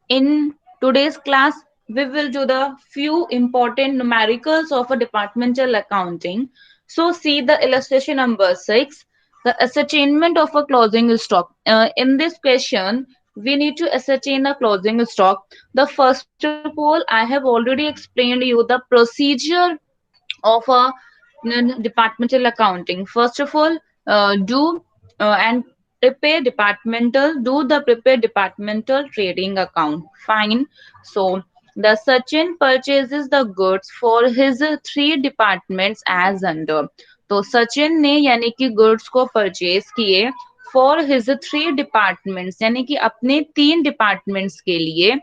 In today's class, we will do the few important numericals of a departmental accounting. So see the illustration number 6, the ascertainment of a closing stock. In this question, we need to ascertain a closing stock. The first of all, I have already explained you the procedure of a departmental accounting. First of all, do and prepare departmental, do the prepare departmental trading account. Fine. So the Sachin purchases the goods for his three departments as under. तो सचिन ने यानी कि goods को purchase किए for his three departments यानी कि अपने तीन डिपार्टमेंट्स के लिए.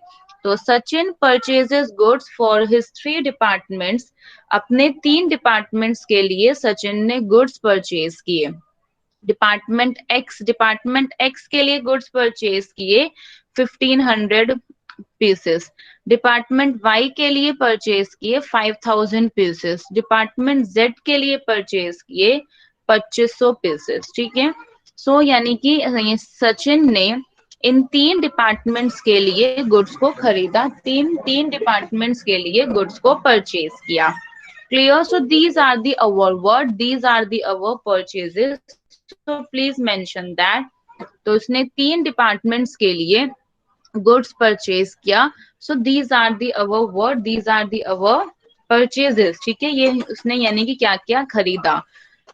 तो Sachin purchases goods for his three departments. अपने तीन डिपार्टमेंट्स के लिए सचिन ने गुड्स परचेज किए. डिपार्टमेंट एक्स के लिए गुड्स परचेज किए 1500 पीसेस. डिपार्टमेंट वाई के लिए परचेज किए 5000 पीसेस. डिपार्टमेंट जेड के लिए परचेज किए 2500 पीसेस. ठीक है. सो यानी कि सचिन ने इन तीन डिपार्टमेंट्स के लिए गुड्स को खरीदा. तीन तीन डिपार्टमेंट्स के लिए गुड्स को परचेज किया. Clear? So these are the our what? These are the our purchases. So please mention that. तो उसने तीन डिपार्टमेंट्स के लिए गुड्स परचेज किया. So these are the our word, these are the our purchases. ठीक है. ये उसने यानी कि क्या किया, खरीदा.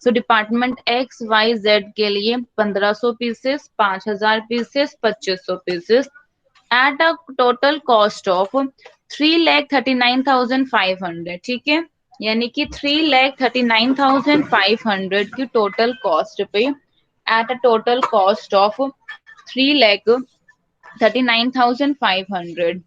So department X Y Z के लिए 1500 pieces, 5000 pieces, 2500 pieces at a total cost of 3,39,500. ठीक है. यानी कि 3,39,500 की टोटल कॉस्ट पे at a total cost of 3,39,500.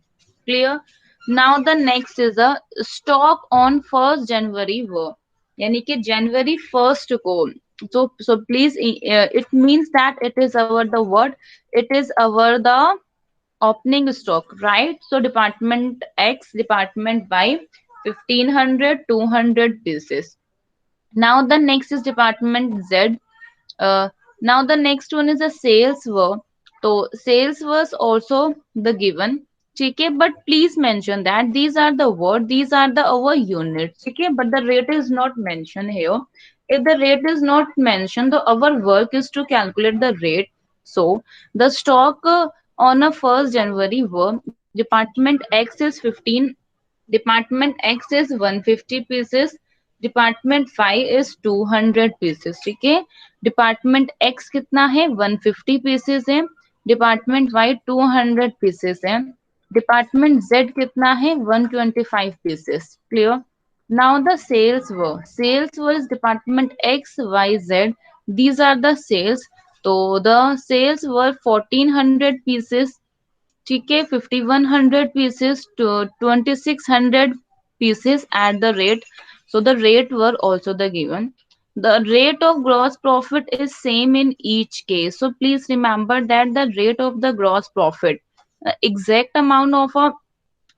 Clear? Now the next is a stock on 1st January वो यानी कि जनवरी फर्स्ट को. so please it means that it is our the what, it is our the opening stock, right? So department X, department Y, 1500, 200 pieces. Now the next is department Z. uh, Now the next one is a sales were. So sales was also the given. Okay, but please mention that these are the word, these are the our units. Okay, but the rate is not mentioned here. If the rate is not mentioned, the our work is to calculate the rate. So the stock on a 1st January were department X is 15, department X is 150 pieces, department five is 200 pieces. ठीक है. Department X कितना है, 150 pieces है. Department Y 200 pieces है. Department Z कितना है, 125 pieces. Clear? Now the sales were is department X Y Z. These are the sales. तो the sales were 1400 pieces. ठीक है. 5100 pieces to 2600 pieces at the rate. So the rate were also the given. The rate of gross profit is same in each case. So please remember that the rate of the gross profit, exact amount of a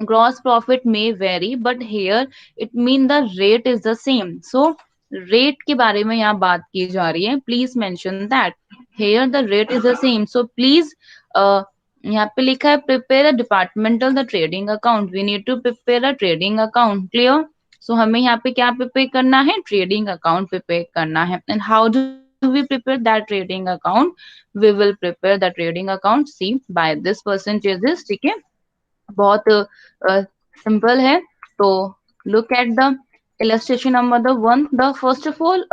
gross profit may vary, but here it mean the rate is the same. So rate के बारे में यहाँ बात की जा रही है. Please mention that here the rate is the same. So please यहाँ पे लिखा है prepare a departmental the trading account. We need to prepare a trading account. Clear? So हमें यहाँ पे क्या prepare करना है, trading account prepare करना है. And how do we prepare that trading account? We will prepare the trading account. See by this percentages. ठीक है. बहुत सिंपल है. तो look at the illustration number the one. The first of all,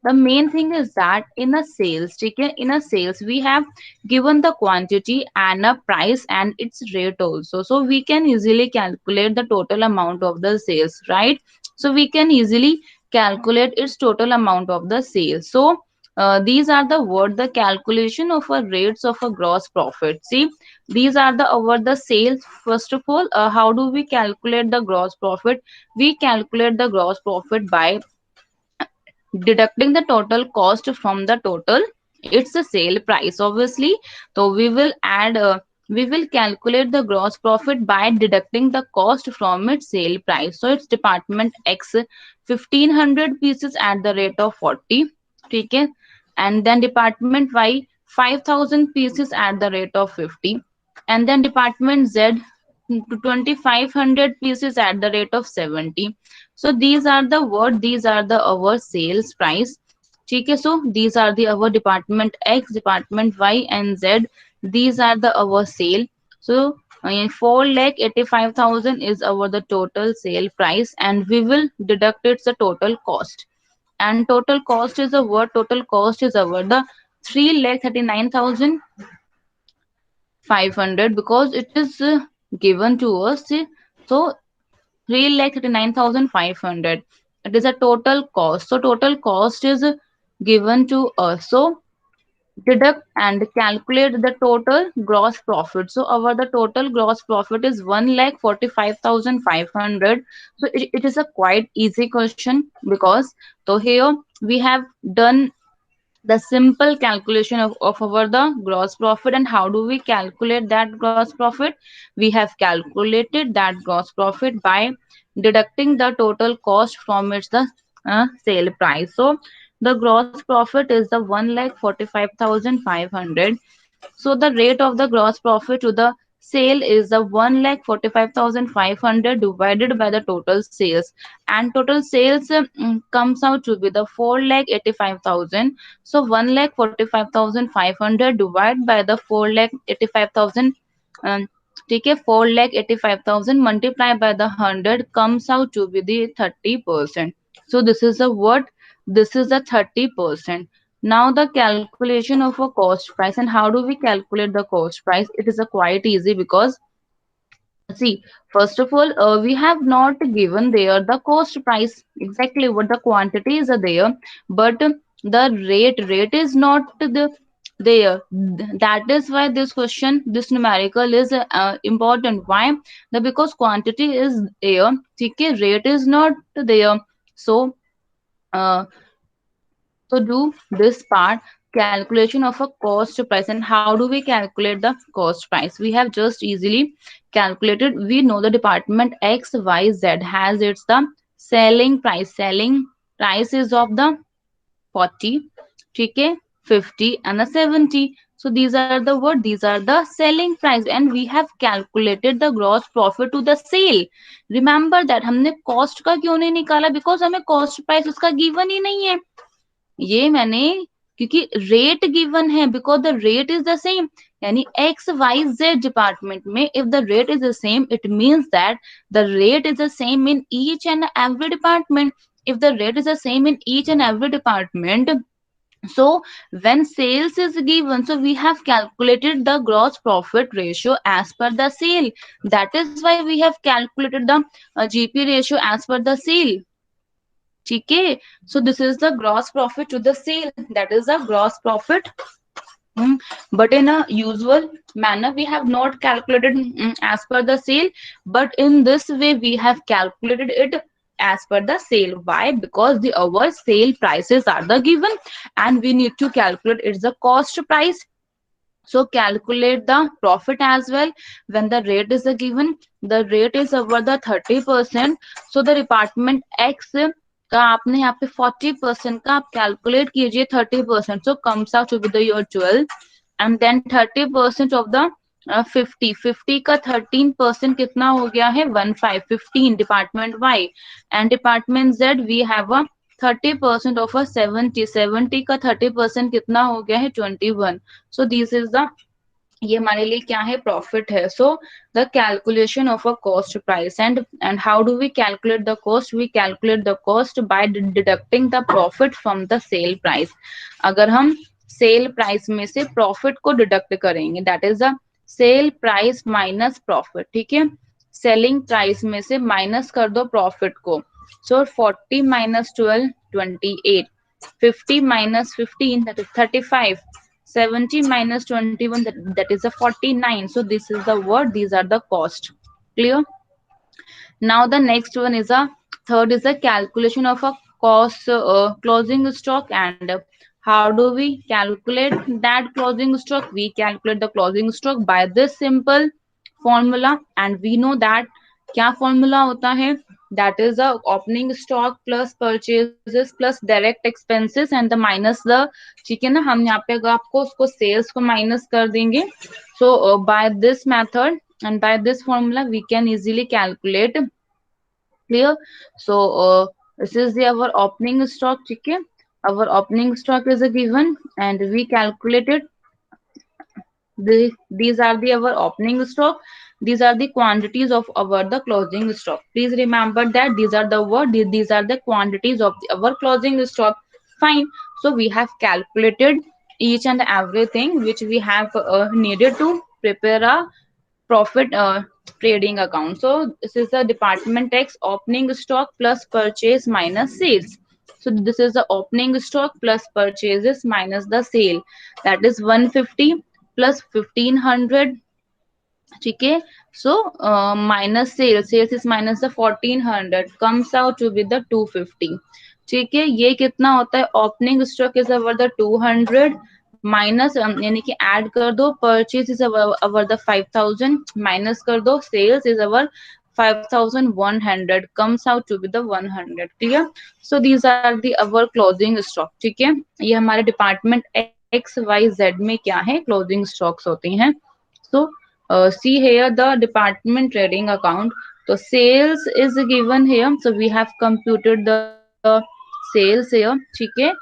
the main thing is that in a sales, ठीक है, in a sales we have given the quantity and a price and its rate also. So we can easily calculate the total amount of the sales, right? So we can easily calculate its total amount of the sales. So these are the word the calculation of a rates of a gross profit. See, these are the over the sales. First of all, how do we calculate the gross profit? We calculate the gross profit by deducting the total cost from the total, it's a sale price obviously. So we will calculate the gross profit by deducting the cost from its sale price. So it's department X 1500 pieces at the rate of 40. Okay. And then department Y 5000 pieces at the rate of 50. And then department Z to 2500 pieces at the rate of 70. So these are the what, these are the our sales price. ठीक है, so these are the our department X, department Y and Z. These are the our sale. So 4,85,000 is our the total sale price, and we will deduct its the total cost. And total cost is a what, total cost is our the 3,39,500, because it is given to us. So 3,39,500. It is a total cost. So total cost is given to us. So deduct and calculate the total gross profit. So our the total gross profit is 1,45,500. So it is a quite easy question, because so here we have done the simple calculation of our the gross profit. And how do we calculate that gross profit? We have calculated that gross profit by deducting the total cost from its the sale price. So the gross profit is the 1,45,500. So the rate of the gross profit to the sale is the 1,45,500 divided by the total sales. And total sales comes out to be the 4,85,000. So 1,45,500 divided by the 4,85,000. um, ठीक है, 4,85,000 multiplied by the 100 comes out to be the 30%. So this is the what, this is the 30%. Now the calculation of a cost price. And how do we calculate the cost price? It is a quite easy, because see, first of all, we have not given there the cost price exactly what the quantities are there, but the rate is not there. That is why this question, this numerical is important. Why? The because quantity is there, okay, rate is not there. So uh, so do this part, calculation of a cost price. And how do we calculate the cost price? We have just easily calculated. We know the department X, Y, Z has its the selling price. Selling price is of the 40, okay, 50 and the 70. So these are the what? These are the selling price, and we have calculated the gross profit to the sale. Remember that हमने cost का क्यों नहीं निकाला? Because हमें cost price उसका given ही नहीं है. ये मैंने, क्योंकि रेट गिवन है, because the rate is the same. यानी एक्स वाई जेड डिपार्टमेंट में if the rate is the same, it means that the rate is the same in each and every department. If the rate is the same in each and every department, so when sales is given, so we have calculated the gross profit ratio as per the sale. That is why we have calculated the GP ratio as per the sale. ठीक है, so this is the gross profit to the sale, that is the gross profit. But in a usual manner we have not calculated as per the sale, but in this way we have calculated it as per the sale. Why? Because the our sale prices are the given, and we need to calculate it's the cost price. So calculate the profit as well. When the rate is given, the rate is over the 30%. So the department X का आपने यहाँ पे 40% का आप calculate कीजिए 30%. So comes out to be the your 12, and then 30% of the 50 का 13% कितना हो गया है 15 department Y. And department Z we have a 30% of a 70 का 30% कितना हो गया है 21. So this is the, ये हमारे लिए क्या है, प्रॉफिट है. So the calculation of a cost price. And how do we calculate the cost? We calculate the cost by deducting the profit from the sale price. अगर हम sale price में से प्रॉफिट को डिडक्ट करेंगे, that is the sale price minus profit. ठीक है, selling price में से माइनस कर दो प्रॉफिट को. सो 40 minus 12 28, 50 minus 15 that is 35, 70 minus 21 that is a 49. So this is the word, these are the cost. Clear? Now the next one is a third is a calculation of a cost closing stock. And how do we calculate that closing stock? We calculate the closing stock by this simple formula. And we know that क्या formula होता है? that is the opening stock plus purchases plus direct expenses and the minus the, ठीक है ना, हम यहाँ पे अगर आपको उसको सेल्स को माइनस कर देंगे, so by this method and by this formula we can easily calculate. Clear? So this is the our opening stock, ठीक है, our opening stock is a given and we calculated these are the our opening stock, these are the quantities of our the closing stock. Please remember that these are the word, these are the quantities of our closing stock. Fine. So we have calculated each and everything which we have needed to prepare a profit trading account. So this is the department X opening stock plus purchase minus sales. So this is the opening stock plus purchases minus the sale. That is 150 plus 1500. ठीक है, so minus sales is minus the 1400 comes out to be the 250. ठीक है, ये कितना होता है, opening stock is our the 200 minus यानी कि ऐड कर दो, purchase is our the 5000 minus कर दो, sales is our 5100 comes out to be the 100. Clear? So these are the our closing stock. ठीक है, ये हमारे डिपार्टमेंट एक्स वाई जेड में क्या है, क्लोजिंग स्टॉक्स होते हैं. सो see here the department trading account. So sales is given here, so we have computed the sales here. ठीक है,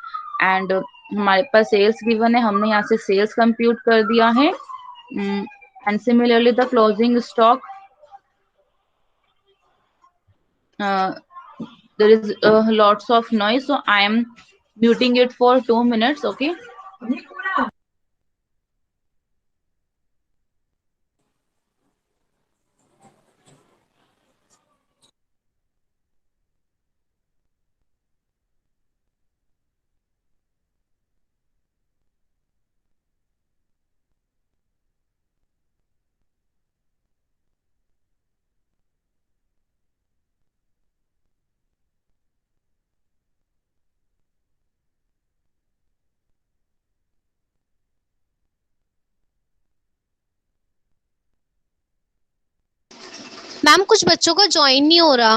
and हमारे पास सेल्स गिवन है, हमने यहाँ से सेल्स कंप्यूट कर दिया है. And similarly the closing stock, uh, there is lots of noise, so I am muting it for 2 minutes. Okay. Ma'am कुछ बच्चों का ज्वाइन नहीं हो रहा।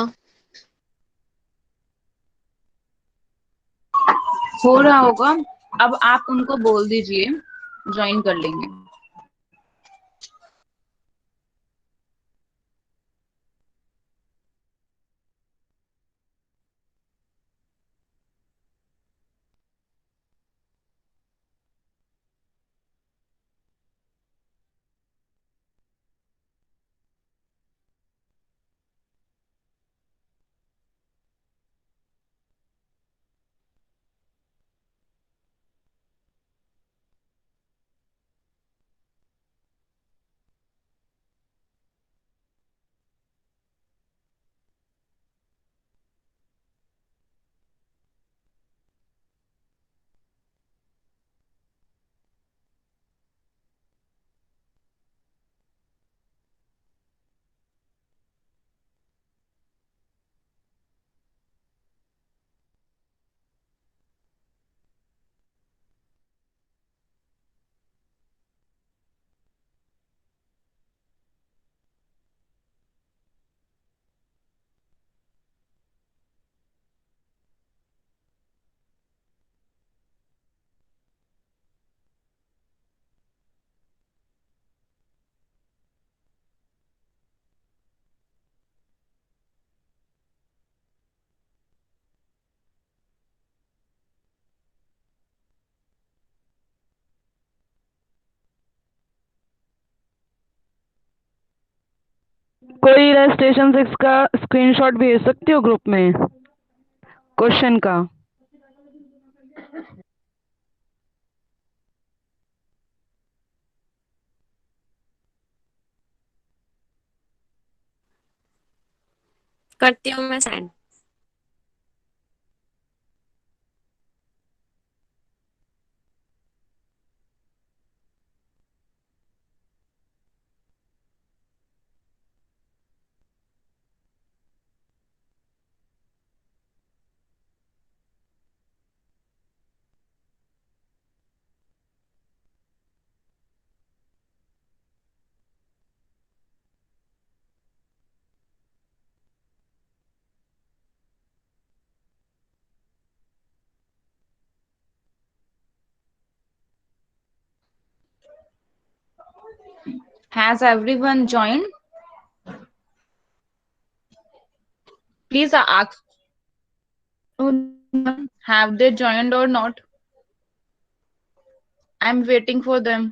हो रहा होगा, अब आप उनको बोल दीजिए, ज्वाइन कर लेंगे. कोई रजिस्ट्रेशन 6 का स्क्रीनशॉट भेज सकते हो ग्रुप में क्वेश्चन का? करती हूँ मैं send. Has everyone joined? Please ask. Have they joined or not? I'm waiting for them.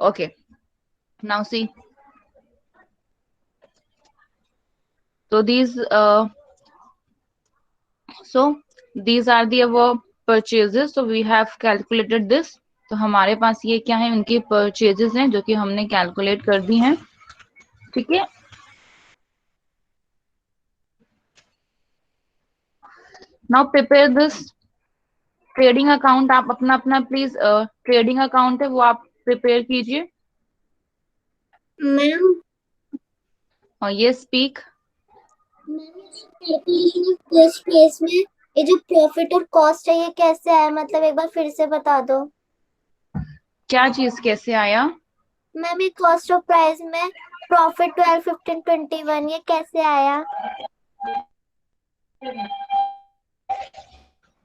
Okay. Now see. So these are the our purchases. So we have calculated this. तो हमारे पास ये क्या है, उनकी परचेजेस हैं जो कि हमने कैलकुलेट कर दी हैं. ठीक है. Now prepare this trading account. आप अपना अपना प्लीज ट्रेडिंग अकाउंट है वो आप प्रिपेयर कीजिए. मैम और ये speak. Calculation of cost price में ये जो प्रॉफिट और कॉस्ट है ये कैसे आया, मतलब एक बार फिर से बता दो. क्या चीज कैसे आया? मैम ये कॉस्ट ऑफ प्राइस में प्रॉफिट 12, 15, 21 ये कैसे आया?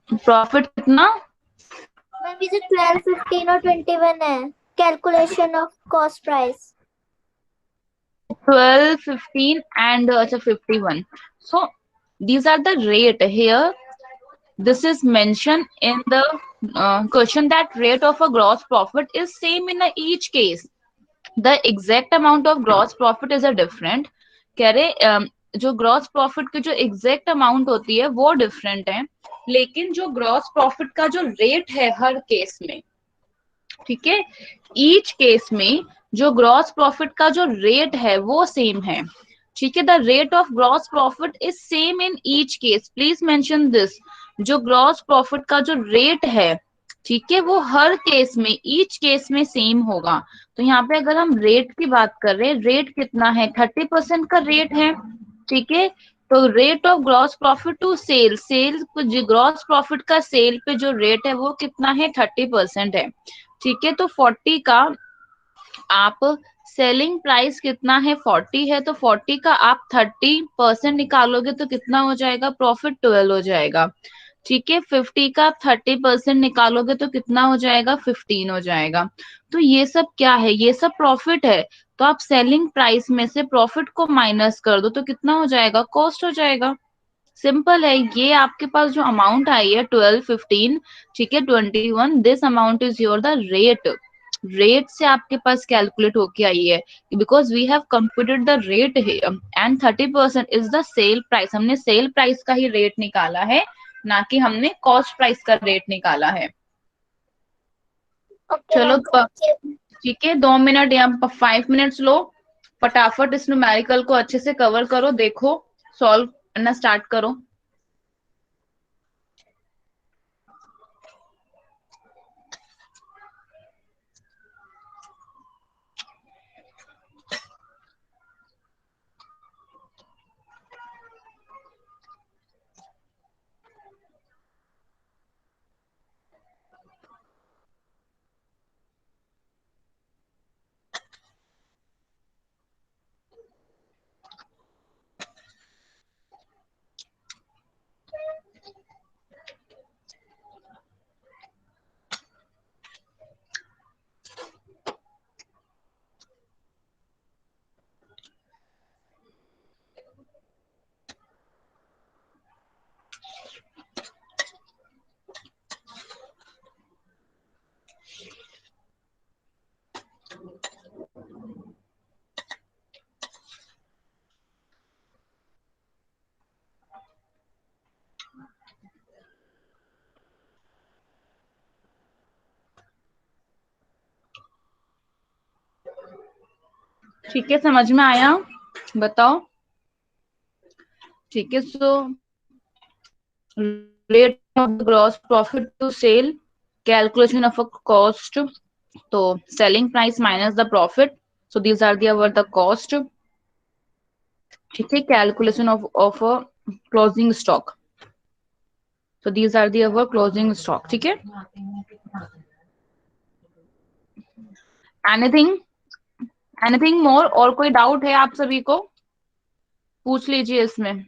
प्रॉफिट कितना? मैम ये जो 12, 15 और 21 है, calculation of cost price. 12, 15 and 51. So these are the rate here. This is mentioned in the question that rate of a gross profit is same in each case. The exact amount of gross profit is a different. कह रहे जो gross profit की जो exact amount होती है वो different है, लेकिन जो ग्रॉस प्रॉफिट का जो रेट है हर केस में, ठीक है, ईच केस में जो ग्रॉस प्रॉफिट का जो रेट है वो सेम है. ठीक है. The rate of gross profit is same in each case. Please mention this. जो ग्रॉस प्रॉफिट का जो रेट है, ठीक है, वो हर केस में ईच केस में सेम होगा. तो यहाँ पे अगर हम रेट की बात कर रहे हैं, रेट कितना है? 30% का रेट है. ठीक है. तो rate of gross profit to sale, sale gross profit का सेल पे जो रेट है वो कितना है? 30% है. ठीक है. तो 40 का आप सेलिंग प्राइस कितना है? 40 है. तो 40 का आप 30% निकालोगे तो कितना हो जाएगा? प्रॉफिट 12 हो जाएगा. ठीक है. 50 का 30% निकालोगे तो कितना हो जाएगा? 15 हो जाएगा. तो ये सब क्या है? ये सब प्रॉफिट है. तो आप सेलिंग प्राइस में से प्रॉफिट को माइनस कर दो तो कितना हो जाएगा? कॉस्ट हो जाएगा. सिंपल है. ये आपके पास जो अमाउंट आई है 12, 15, ठीक है, 21, this amount is your the rate. Rate से आपके पास कैलकुलेट होके आई है, because we have computed the rate and 30% is the sale price. हमने सेल प्राइस का ही रेट निकाला है, ना कि हमने कॉस्ट प्राइस का रेट निकाला है. चलो ठीक है. 2 मिनट या 5 मिनट्स लो, फटाफट इस न्यूमेरिकल को अच्छे से कवर करो, देखो, सॉल्व करना स्टार्ट करो. ठीक है. समझ में आया? बताओ. ठीक है. So rate of gross profit to sell, calculation of a cost. तो selling price minus the profit. So these are the cost. ठीक है. Calculation of a closing stock. So these are the closing stock. ठीक है. Anything anything more? और कोई doubt है आप सभी को? पूछ लीजिए इसमें.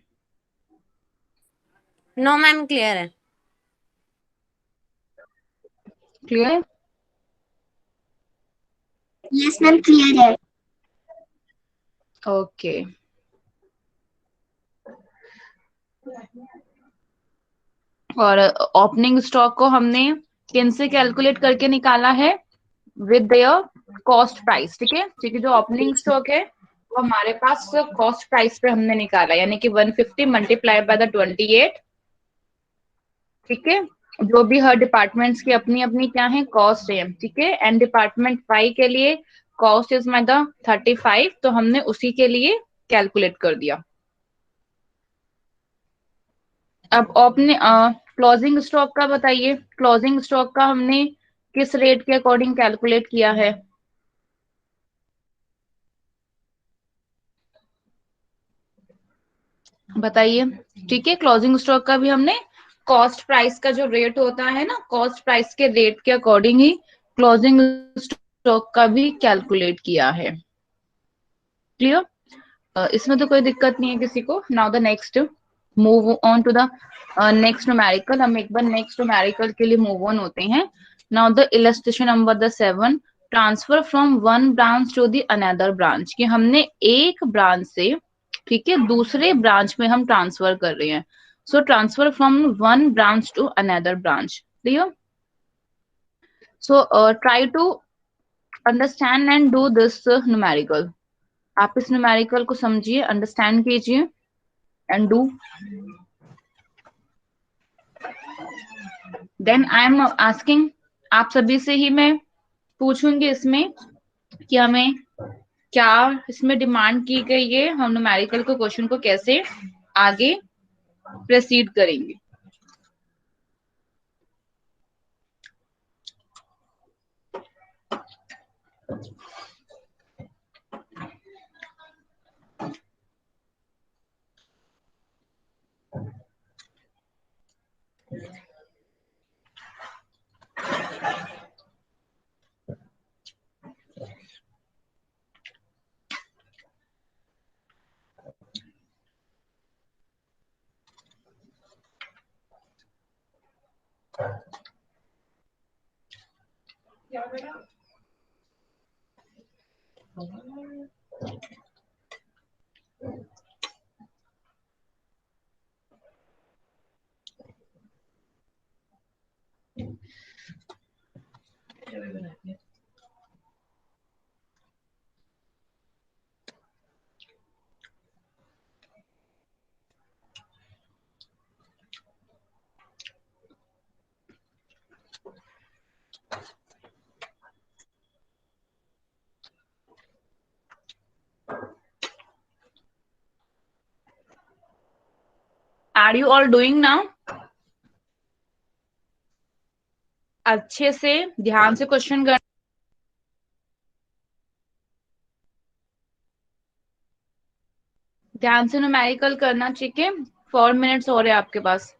नो मैम, क्लियर है. क्लियर. यस मैम क्लियर है। ओके, और ओपनिंग स्टॉक को हमने किन से कैलकुलेट करके निकाला है? With their cost price. ठीक है, क्योंकि जो ओपनिंग स्टॉक है वो हमारे पास कॉस्ट प्राइस पे हमने निकाला, यानी कि 150 मल्टीप्लाई बाय द 28। ठीक है, जो भी हर डिपार्टमेंट्स की अपनी अपनी क्या है कॉस्ट है। ठीक है, एंड डिपार्टमेंट वाई के लिए कॉस्ट इज माय द 35, तो हमने उसी के लिए कैलकुलेट कर दिया। अब आपने क्लोजिंग स्टॉक का बताइए, क्लोजिंग स्टॉक का हमने किस रेट के अकॉर्डिंग कैलकुलेट किया है? बताइए। ठीक है, क्लोजिंग स्टॉक का भी हमने कॉस्ट प्राइस का जो रेट होता है ना, कॉस्ट प्राइस के रेट के अकॉर्डिंग ही क्लोजिंग स्टॉक का भी कैलकुलेट किया है। क्लियर? इसमें तो कोई दिक्कत नहीं है किसी को। Now the next, move on to the next numerical. हम एक बार नेक्स्ट न्यूमेरिकल के लिए मूव ऑन होते हैं। Now the illustration number the 7, transfer from one branch to the another branch. कि हमने एक ब्रांच से, ठीक है, दूसरे ब्रांच में हम ट्रांसफर कर रहे हैं। So transfer from one branch to another branch. Clear? So try to understand and do this numerical. आप इस न्यूमेरिकल को समझिए, अंडरस्टैंड कीजिए and do. Then I am asking, आप सभी से ही मैं पूछूंगी इसमें कि हमें क्या इसमें डिमांड की गई है, हम न्यूमेरिकल को क्वेश्चन को कैसे आगे प्रोसीड करेंगे। Are you all doing now? अच्छे से ध्यान से क्वेश्चन कर, ध्यान से न्यूमेरिकल करना। ठीक है, 4 मिनट्स हो रहे हैं आपके पास।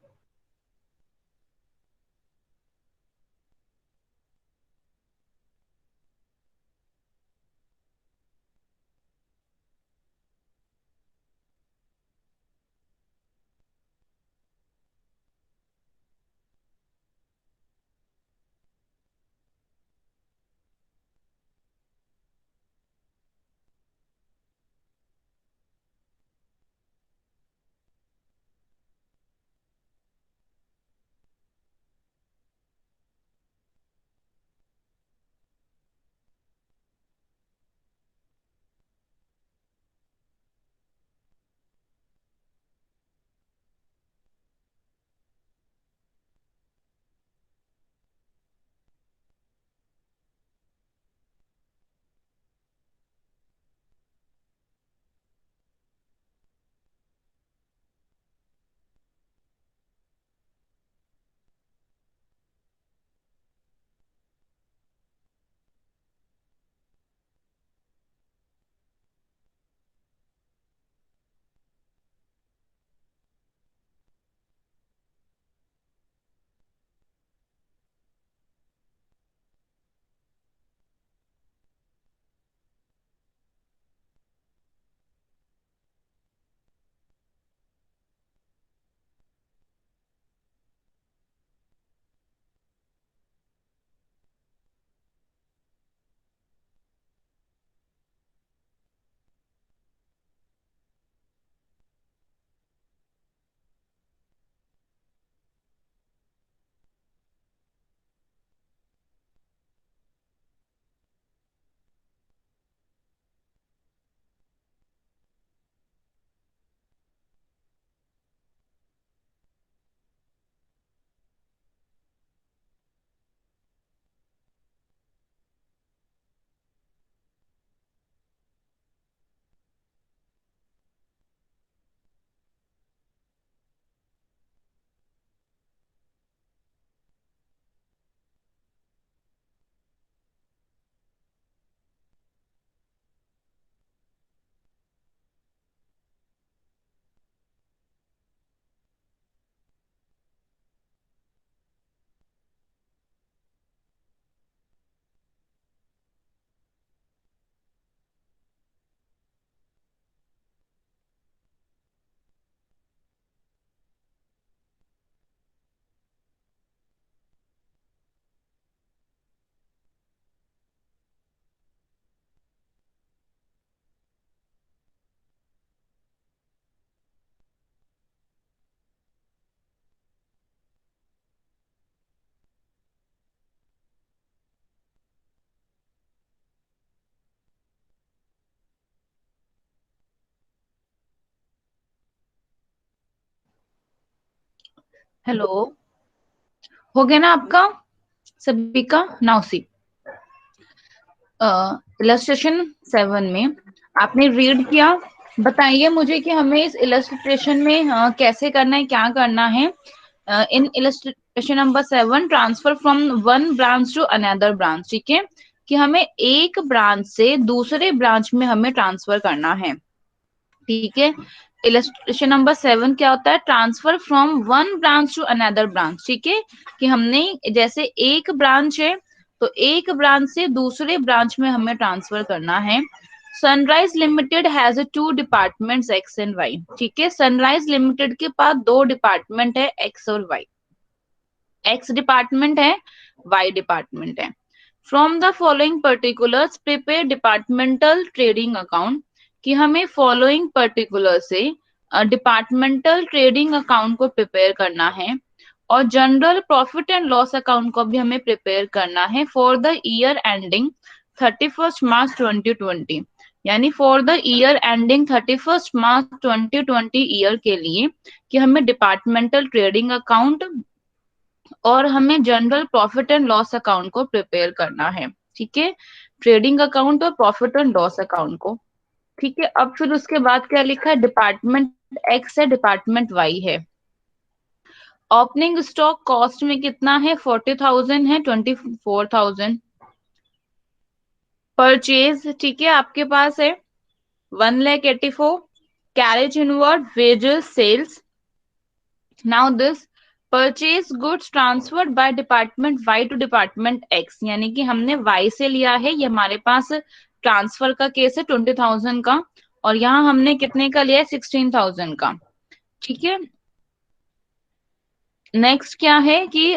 हेलो, हो गया ना आपका सभी का? नाउ सी इलस्ट्रेशन 7 में आपने रीड किया, बताइए मुझे कि हमें इस इलस्ट्रेशन में कैसे करना है, क्या करना है। In illustration number 7 transfer from one branch to another branch, ठीक है, कि हमें एक ब्रांच से दूसरे ब्रांच में हमें ट्रांसफर करना है, ठीक है। इलस्ट्रेशन नंबर 7 क्या होता है? Transfer from one branch to another branch, ठीक है, कि हमने जैसे एक ब्रांच है तो एक ब्रांच से दूसरे ब्रांच में हमें ट्रांसफर करना है। Sunrise Limited has two departments X and Y, ठीक है। सनराइज लिमिटेड के पास दो डिपार्टमेंट है, एक्स और वाई। एक्स डिपार्टमेंट है, वाई डिपार्टमेंट है। From the following particulars prepare departmental trading account, कि हमें फॉलोइंग पर्टिकुलर से डिपार्टमेंटल ट्रेडिंग अकाउंट को प्रिपेयर करना है, और general profit and loss account को भी हमें प्रिपेयर करना है for the year ending 31 March 2020, यानी for the year ending 31 March 2020 year के लिए, कि हमें डिपार्टमेंटल ट्रेडिंग अकाउंट और हमें general profit and loss account को प्रिपेयर करना है, ठीक है। ट्रेडिंग अकाउंट और प्रॉफिट एंड लॉस अकाउंट को, ठीक है। अब फिर उसके बाद क्या लिखा है? डिपार्टमेंट एक्स है, डिपार्टमेंट वाई है। ओपनिंग स्टॉक कॉस्ट में कितना है? 40,000 है, 24,000। परचेज, ठीक है, आपके पास है 1,84,000। Carriage inward, wages, sales. Now this purchase goods transferred by department Y to department X, यानी कि हमने वाई से लिया है, ये हमारे पास ट्रांसफर का केस है 20,000 का, और यहाँ हमने कितने का लिया है? 16,000 का, ठीक है। नेक्स्ट क्या है कि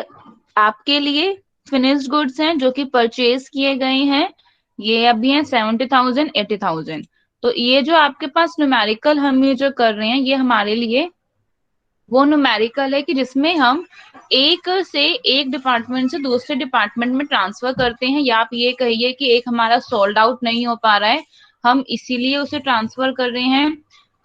आपके लिए फिनिश्ड गुड्स हैं जो कि परचेज किए गए हैं, ये अभी हैं 70,000, 80,000। तो ये जो आपके पास न्यूमेरिकल हम ये जो कर रहे हैं, ये हमारे लिए वो न्यूमेरिकल है कि जिसमें हम एक से एक डिपार्टमेंट से दूसरे डिपार्टमेंट में ट्रांसफर करते हैं, या आप ये कहिए कि एक हमारा सोल्ड आउट नहीं हो पा रहा है, हम इसीलिए उसे ट्रांसफर कर रहे हैं,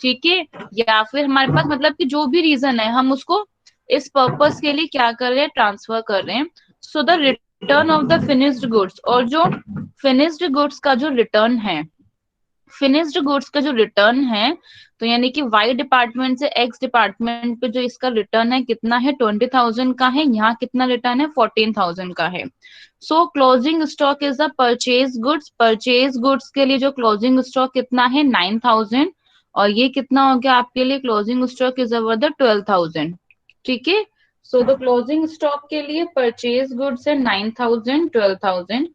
ठीक है। या फिर हमारे पास मतलब कि जो भी रीजन है, हम उसको इस पर्पस के लिए क्या कर रहे हैं? ट्रांसफर कर रहे हैं। So the return of the finished goods, और जो फिनिश्ड गुड्स का जो रिटर्न है, फिनिश्ड गुड्स का जो रिटर्न है, तो यानी कि वाई डिपार्टमेंट से एक्स डिपार्टमेंट पे जो इसका रिटर्न है कितना है? 20,000 का है। यहाँ कितना रिटर्न है? 14,000 का है। सो closing stock is the purchase goods, purchase goods के लिए जो क्लोजिंग स्टॉक कितना है? 9,000। और ये कितना हो गया आपके लिए? Closing stock is our the 12,000, ठीक है। सो द क्लोजिंग स्टॉक के लिए परचेज गुड्स है 9,000, 12,000।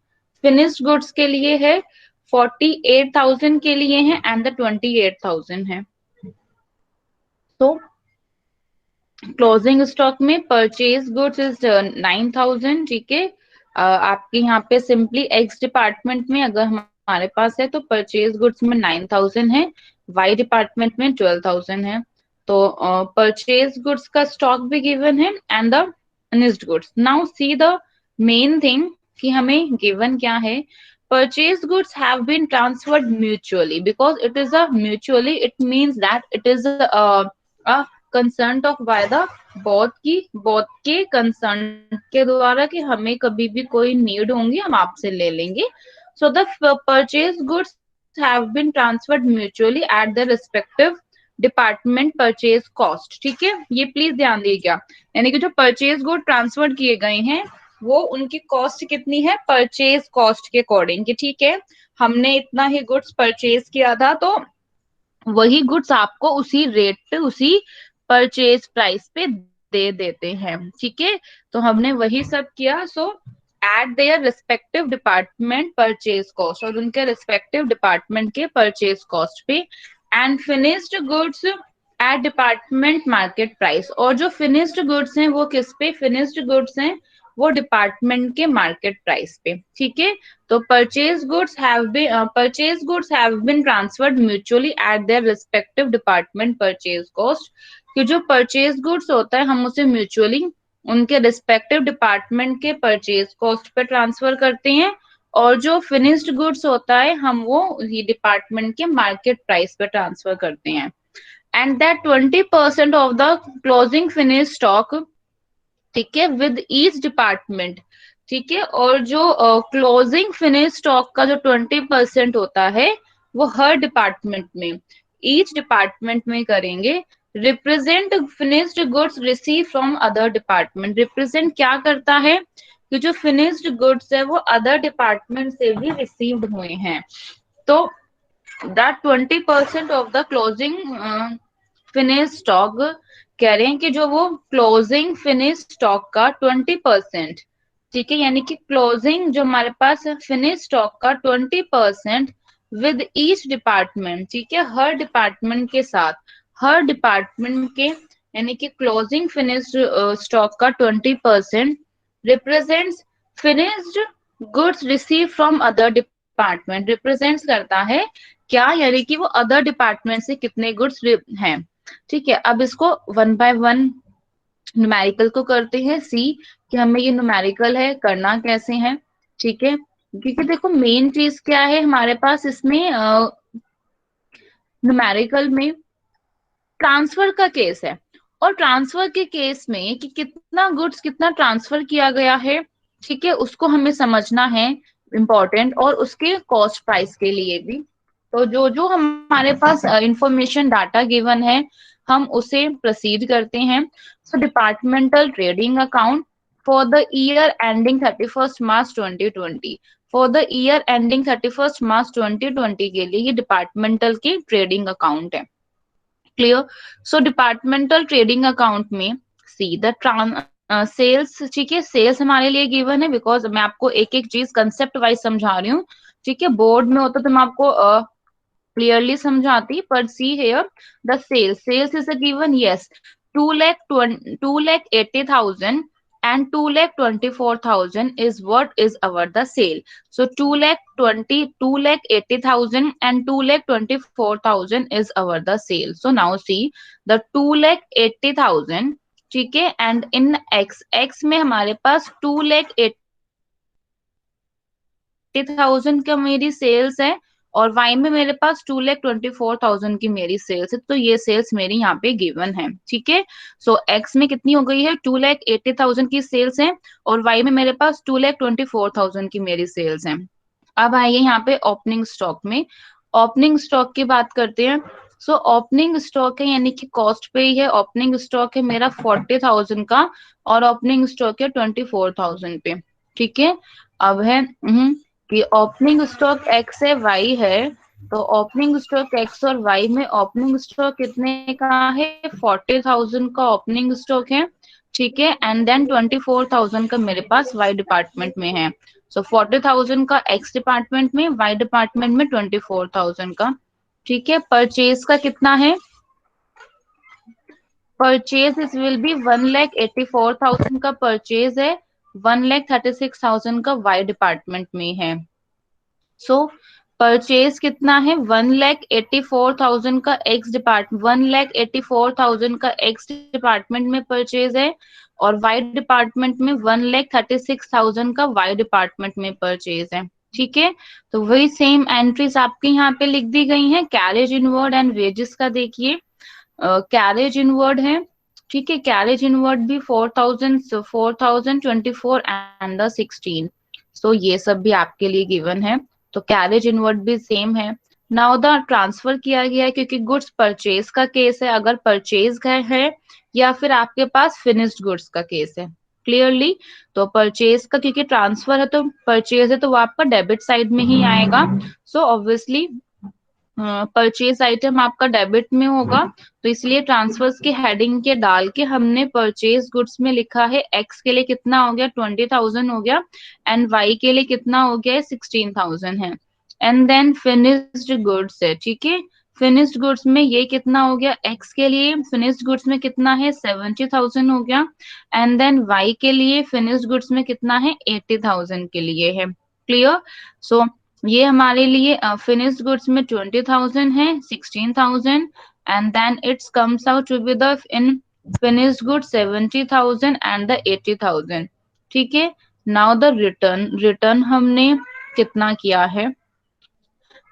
फिनिश्ड गुड्स के लिए है 48,000 के लिए है, एंड द 28,000 है। तो क्लोजिंग स्टॉक में परचेज गुड्स इज 9,000, ठीक है। आपके यहाँ पे सिंपली एक्स डिपार्टमेंट में अगर हमारे पास है तो परचेज गुड्स में 9,000 है, वाई डिपार्टमेंट में 12,000 है। तो परचेज गुड्स का स्टॉक भी गिवन है and the finished goods. Now see the main thing कि हमें गिवन क्या है। Purchase goods have been transferred mutually because it is a mutually, it means that it is a consent of by the both की both के consent के द्वारा कि हमें कभी भी कोई नीड होंगी हम आपसे ले लेंगे। So the purchase goods have been transferred mutually at the respective department purchase cost, ठीक है। ये प्लीज ध्यान दीजिएगा, यानी कि जो परचेज गुड ट्रांसफर किए गए हैं वो उनकी कॉस्ट कितनी है? परचेज कॉस्ट के अकॉर्डिंग, कि ठीक है हमने इतना ही गुड्स परचेज किया था तो वही गुड्स आपको उसी रेट पे, उसी परचेज प्राइस पे दे देते हैं, ठीक है। तो हमने वही सब किया। So at their respective department purchase cost, और उनके रिस्पेक्टिव डिपार्टमेंट के परचेज कॉस्ट पे, and finished goods at department market price, और जो फिनिश्ड गुड्स हैं वो किस पे? फिनिश्ड गुड्स हैं वो डिपार्टमेंट के मार्केट प्राइस पे, ठीक है। तो purchase goods have been transferred mutually at their respective department purchase cost, कि जो परचेज गुड्स होता है हम उसे म्यूचुअली उनके रिस्पेक्टिव डिपार्टमेंट के परचेज कॉस्ट पे ट्रांसफर करते हैं, और जो फिनिश्ड गुड्स होता है हम वो डिपार्टमेंट के मार्केट प्राइस पे ट्रांसफर करते हैं। And that 20% of the closing finish stock ठीक है, विद ईच डिपार्टमेंट। ठीक है, और जो क्लोजिंग फिनिश स्टॉक का जो 20% होता है वो हर डिपार्टमेंट में, ईच डिपार्टमेंट में करेंगे। Represent finished goods receive from other department, represent क्या करता है कि जो फिनिश्ड गुड्स है वो अदर डिपार्टमेंट से भी रिसीव्ड हुए हैं। तो that 20% of the closing finish stock, कह रहे हैं कि जो वो क्लोजिंग फिनिश स्टॉक का 20%, ठीक है, यानी कि क्लोजिंग जो हमारे पास फिनिश स्टॉक का 20% विद ईच डिपार्टमेंट, ठीक है, हर डिपार्टमेंट के साथ, हर डिपार्टमेंट के, यानी कि क्लोजिंग फिनिश स्टॉक का 20% represents finished goods receive from other department, represents करता है क्या, यानी कि वो अदर डिपार्टमेंट से कितने गुड्स हैं। ठीक है, अब इसको वन बाय वन न्यूमेरिकल को करते हैं, सी कि हमें ये न्यूमेरिकल है करना कैसे है। ठीक है, क्योंकि देखो मेन चीज क्या है हमारे पास इसमें न्यूमेरिकल में ट्रांसफर का केस है, और ट्रांसफर के केस में कि कितना गुड्स कितना ट्रांसफर किया गया है, ठीक है, उसको हमें समझना है, इम्पोर्टेंट, और उसके कॉस्ट प्राइस के लिए भी। तो जो जो हमारे पास इंफॉर्मेशन डाटा गिवन है हम उसे प्रोसीड करते हैं। So departmental trading account for the year ending 31 March 2020, for the year ending 31 March 2020 के लिए ये डिपार्टमेंटल की ट्रेडिंग अकाउंट है। Clear. So departmental trading account में सी द सेल्स, ठीक है, सेल्स हमारे लिए गिवन है, बिकॉज मैं आपको एक एक चीज कंसेप्ट वाइज समझा रही हूँ। ठीक है, बोर्ड में होता तो मैं आपको क्लियरली समझाती, पर see here the sales is a given, yes, 2,80,000 and 2,24,000 is what is our the sale. So 2,80,000 and 2,24,000 is our the sale. So now see the 2,80,000, ठीक है, and in x में हमारे पास 2,80,000 का मेरी सेल्स है, और y में मेरे पास 2,24,000 की मेरी सेल्स है, तो ये सेल्स मेरी यहाँ पे गिवन है। ठीक है, सो x में कितनी हो गई है, 2,80,000 की सेल्स है, और y में मेरे पास 2,24,000 की मेरी सेल्स है। अब आइए यहाँ पे ओपनिंग स्टॉक में, ओपनिंग स्टॉक की बात करते हैं। सो ओपनिंग स्टॉक है यानी कि कॉस्ट पे ही है, ओपनिंग स्टॉक है मेरा 40,000 का, और ओपनिंग स्टॉक है 24,000 पे। ठीक है, अब है कि ओपनिंग स्टॉक एक्स है वाई है, तो ओपनिंग स्टॉक एक्स और वाई में ओपनिंग स्टॉक कितने का है, 40,000 का ओपनिंग स्टॉक है। ठीक है, एंड देन 24,000 का मेरे पास वाई डिपार्टमेंट में है। सो 40,000 का एक्स डिपार्टमेंट में, वाई डिपार्टमेंट में 24,000 का। ठीक है, परचेज का कितना है, परचेज इज विल बी 1,84,000 का परचेज है, 1,36,000 का वाई डिपार्टमेंट में है। सो परचेज कितना है, 1,84,000 का एक्स डिपार्टमेंट, 1,84,000 का एक्स डिपार्टमेंट में परचेज है, और वाई डिपार्टमेंट में 1,36,000 का वाई डिपार्टमेंट में परचेज है। ठीक है, तो वही सेम एंट्रीज आपके यहाँ पे लिख दी गई हैं। कैरेज इनवर्ड एंड वेजेस का देखिए, कैरेज इनवर्ड है, ठीक है, कैरेज इनवर्ड भी 4,024 एंड द 16, सो ये सब भी आपके लिए गिवन है, तो कैरेज इनवर्ड भी सेम है। नाउ द ट्रांसफर किया गया है क्योंकि गुड्स परचेज का केस है, अगर परचेज है या फिर आपके पास फिनिश्ड गुड्स का केस है, क्लियरली, तो परचेज का क्योंकि ट्रांसफर है तो परचेज है तो वो आपका डेबिट साइड में ही आएगा। सो ऑब्वियसली परचेज आइटम आपका डेबिट में होगा, तो इसलिए ट्रांसफर्स के हेडिंग के डाल के हमने परचेज गुड्स में लिखा है एक्स के लिए कितना हो गया, 20,000 हो गया, एंड वाई के लिए कितना हो गया, 16,000 है, एंड देन फिनिश्ड गुड्स है। ठीक है, फिनिश्ड गुड्स में ये कितना हो गया, एक्स के लिए फिनिश्ड गुड्स में कितना है, 70,000 हो गया, एंड देन वाई के लिए फिनिश्ड गुड्स में कितना है, 80,000 के लिए है। क्लियर। सो ये हमारे लिए फिनिश्ड गुड्स में 20,000 है, 16,000, and then it comes out to be the in finished goods 70,000 and the 80,000। ठीक है, now the रिटर्न हमने कितना किया है,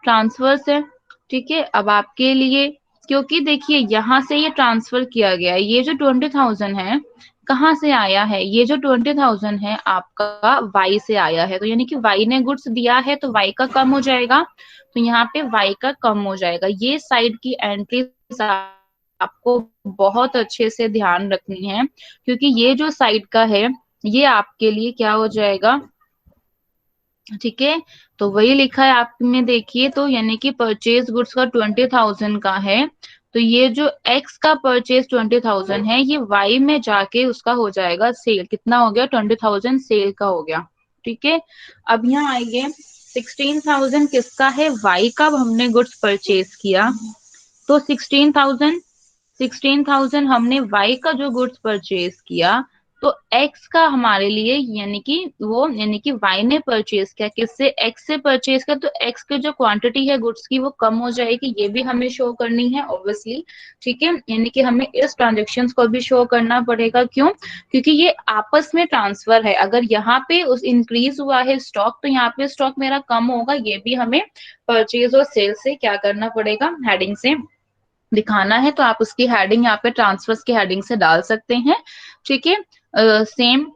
ट्रांसफर से। ठीक है, अब आपके लिए, क्योंकि देखिए यहाँ से ये ट्रांसफर किया गया है, ये जो 20,000 है कहाँ से आया है? ये जो 20,000 है आपका वाई से आया है, तो यानी कि वाई ने गुड्स दिया है तो वाई का कम हो जाएगा, तो यहाँ पे वाई का कम हो जाएगा। ये साइड की एंट्रीज आपको बहुत अच्छे से ध्यान रखनी है, क्योंकि ये जो साइड का है ये आपके लिए क्या हो जाएगा, ठीक है। तो वही लिखा है आप में देखिए, तो यानी कि परचेज गुड्स का 20,000 का है, तो ये जो एक्स का परचेज 20,000 है ये वाई में जाके उसका हो जाएगा सेल। कितना हो गया? 20,000 सेल का हो गया, ठीक है। अब यहाँ आइए, 16,000 किसका है? वाई का हमने गुड्स परचेज किया, तो 16,000 हमने वाई का जो गुड्स परचेज किया, तो एक्स का हमारे लिए यानी कि वाई ने परचेज किया, किससे? एक्स से परचेज किया, तो एक्स की जो क्वांटिटी है गुड्स की वो कम हो जाएगी, ये भी हमें शो करनी है ऑब्वियसली, ठीक है। यानी कि हमें इस ट्रांजेक्शन को भी शो करना पड़ेगा, क्यों? क्योंकि ये आपस में ट्रांसफर है। अगर यहाँ पे उस इंक्रीज हुआ है स्टॉक, तो यहाँ पे स्टॉक मेरा कम होगा, ये भी हमें परचेज और सेल से क्या करना पड़ेगा, हेडिंग से दिखाना है। तो आप उसकी हेडिंग यहाँ पे ट्रांसफर्स की हेडिंग से डाल सकते हैं, ठीक है। सेम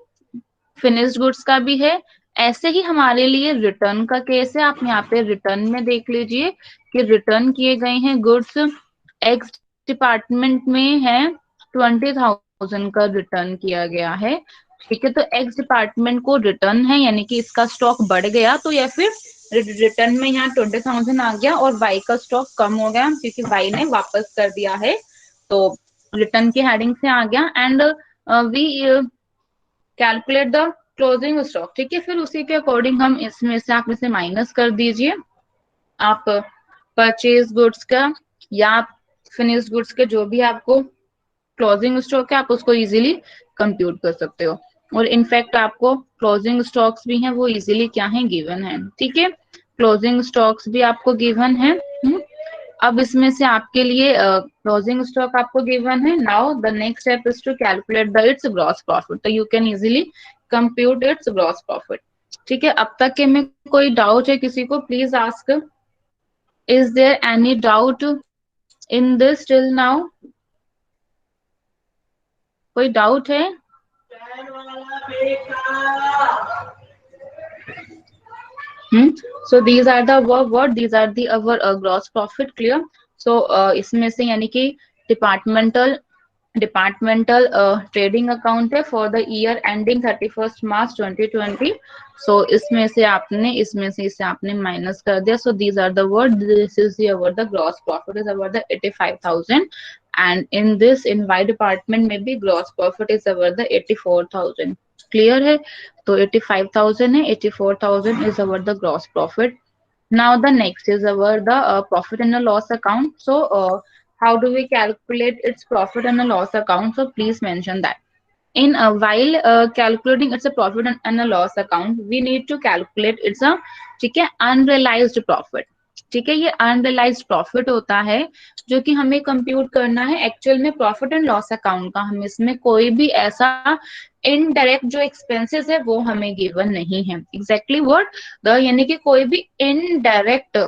फिनिश्ड गुड्स का भी है। ऐसे ही हमारे लिए रिटर्न का केस है। आप यहाँ पे रिटर्न में देख लीजिए कि रिटर्न किए गए हैं गुड्स, एक्स डिपार्टमेंट में है 20,000 का रिटर्न किया गया है, ठीक है। तो एक्स डिपार्टमेंट को रिटर्न है, यानी कि इसका स्टॉक बढ़ गया, तो या फिर रिटर्न में यहाँ 20,000 आ गया और वाई का स्टॉक कम हो गया क्योंकि वाई ने वापस कर दिया है, तो रिटर्न की हेडिंग से आ गया। And we calculate the closing stock, ठीक है। फिर उसी के अकॉर्डिंग हम इसमें से, आप इसे माइनस कर दीजिए, आप परचेज गुड्स का या फिनिश्ड गुड्स के जो भी आपको क्लोजिंग स्टॉक है आप उसको इजीली कंप्यूट कर सकते हो। और इनफैक्ट आपको क्लोजिंग स्टॉक्स भी हैं, वो इजीली क्या है, गिवन है, ठीक है। क्लोजिंग स्टॉक्स भी आपको गिवन है। अब इसमें से आपके लिए क्लोजिंग स्टॉक आपको गिवन है। Now the next step is to calculate the its gross profit, तो you can easily compute its gross profit, ठीक है। अब तक के में कोई डाउट है किसी को? Please ask, is there any doubt in this till now? कोई डाउट है? So these are the what these are the our gross profit, clear? So इसमें से यानी कि डिपार्टमेंटल ट्रेडिंग अकाउंट है for the year ending 31 March 2020। So इसमें से इसे आपने माइनस कर दिया। So these are the word, this is our the gross profit is our the 85,000 and in this in Y department में भी gross profit is our the 84,000। Clear है? तो 85,000 है, 84,000 is our the gross profit. Now the next is our the profit and the loss account. So how do we calculate its profit and the loss account? So please mention that. In while calculating its a profit and a loss account, we need to calculate its a, ठीक है, unrealized profit, ठीक है। ये unrealised profit होता है जो कि हमें कंप्यूट करना है एक्चुअल में प्रॉफिट एंड लॉस अकाउंट का। हम इसमें कोई भी ऐसा इनडायरेक्ट जो एक्सपेंसेस है वो हमें गिवन नहीं है। एग्जैक्टली वर्ड द, यानी कि कोई भी इनडायरेक्ट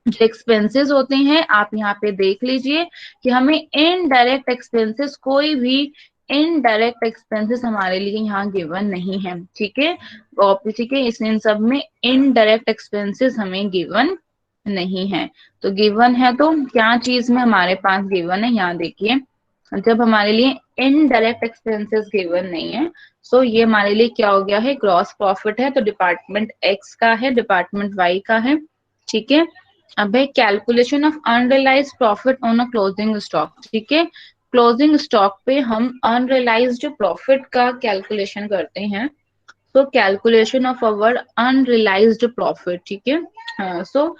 जो एक्सपेंसेस होते हैं, आप यहाँ पे देख लीजिए कि हमें इनडायरेक्ट एक्सपेंसेस, कोई भी इनडायरेक्ट एक्सपेंसेस हमारे लिए यहाँ गिवन नहीं है, ठीक है। और ठीक है, इन सब में इनडायरेक्ट एक्सपेंसेस हमें गिवन नहीं है। तो गिवन है तो क्या चीज में हमारे पास गिवन है, यहाँ देखिए, जब हमारे लिए इनडायरेक्ट एक्सपेंसेस गिवन नहीं है, सो ये हमारे लिए क्या हो गया है, ग्रॉस प्रॉफिट है। तो डिपार्टमेंट एक्स का है, डिपार्टमेंट वाई का है, ठीक है। अब है calculation of unrealised profit on a closing stock, ठीक है। क्लोजिंग स्टॉक पे हम अनरियलाइज्ड प्रॉफिट का कैलकुलेशन करते हैं। So calculation of our unrealised profit, ठीक है। So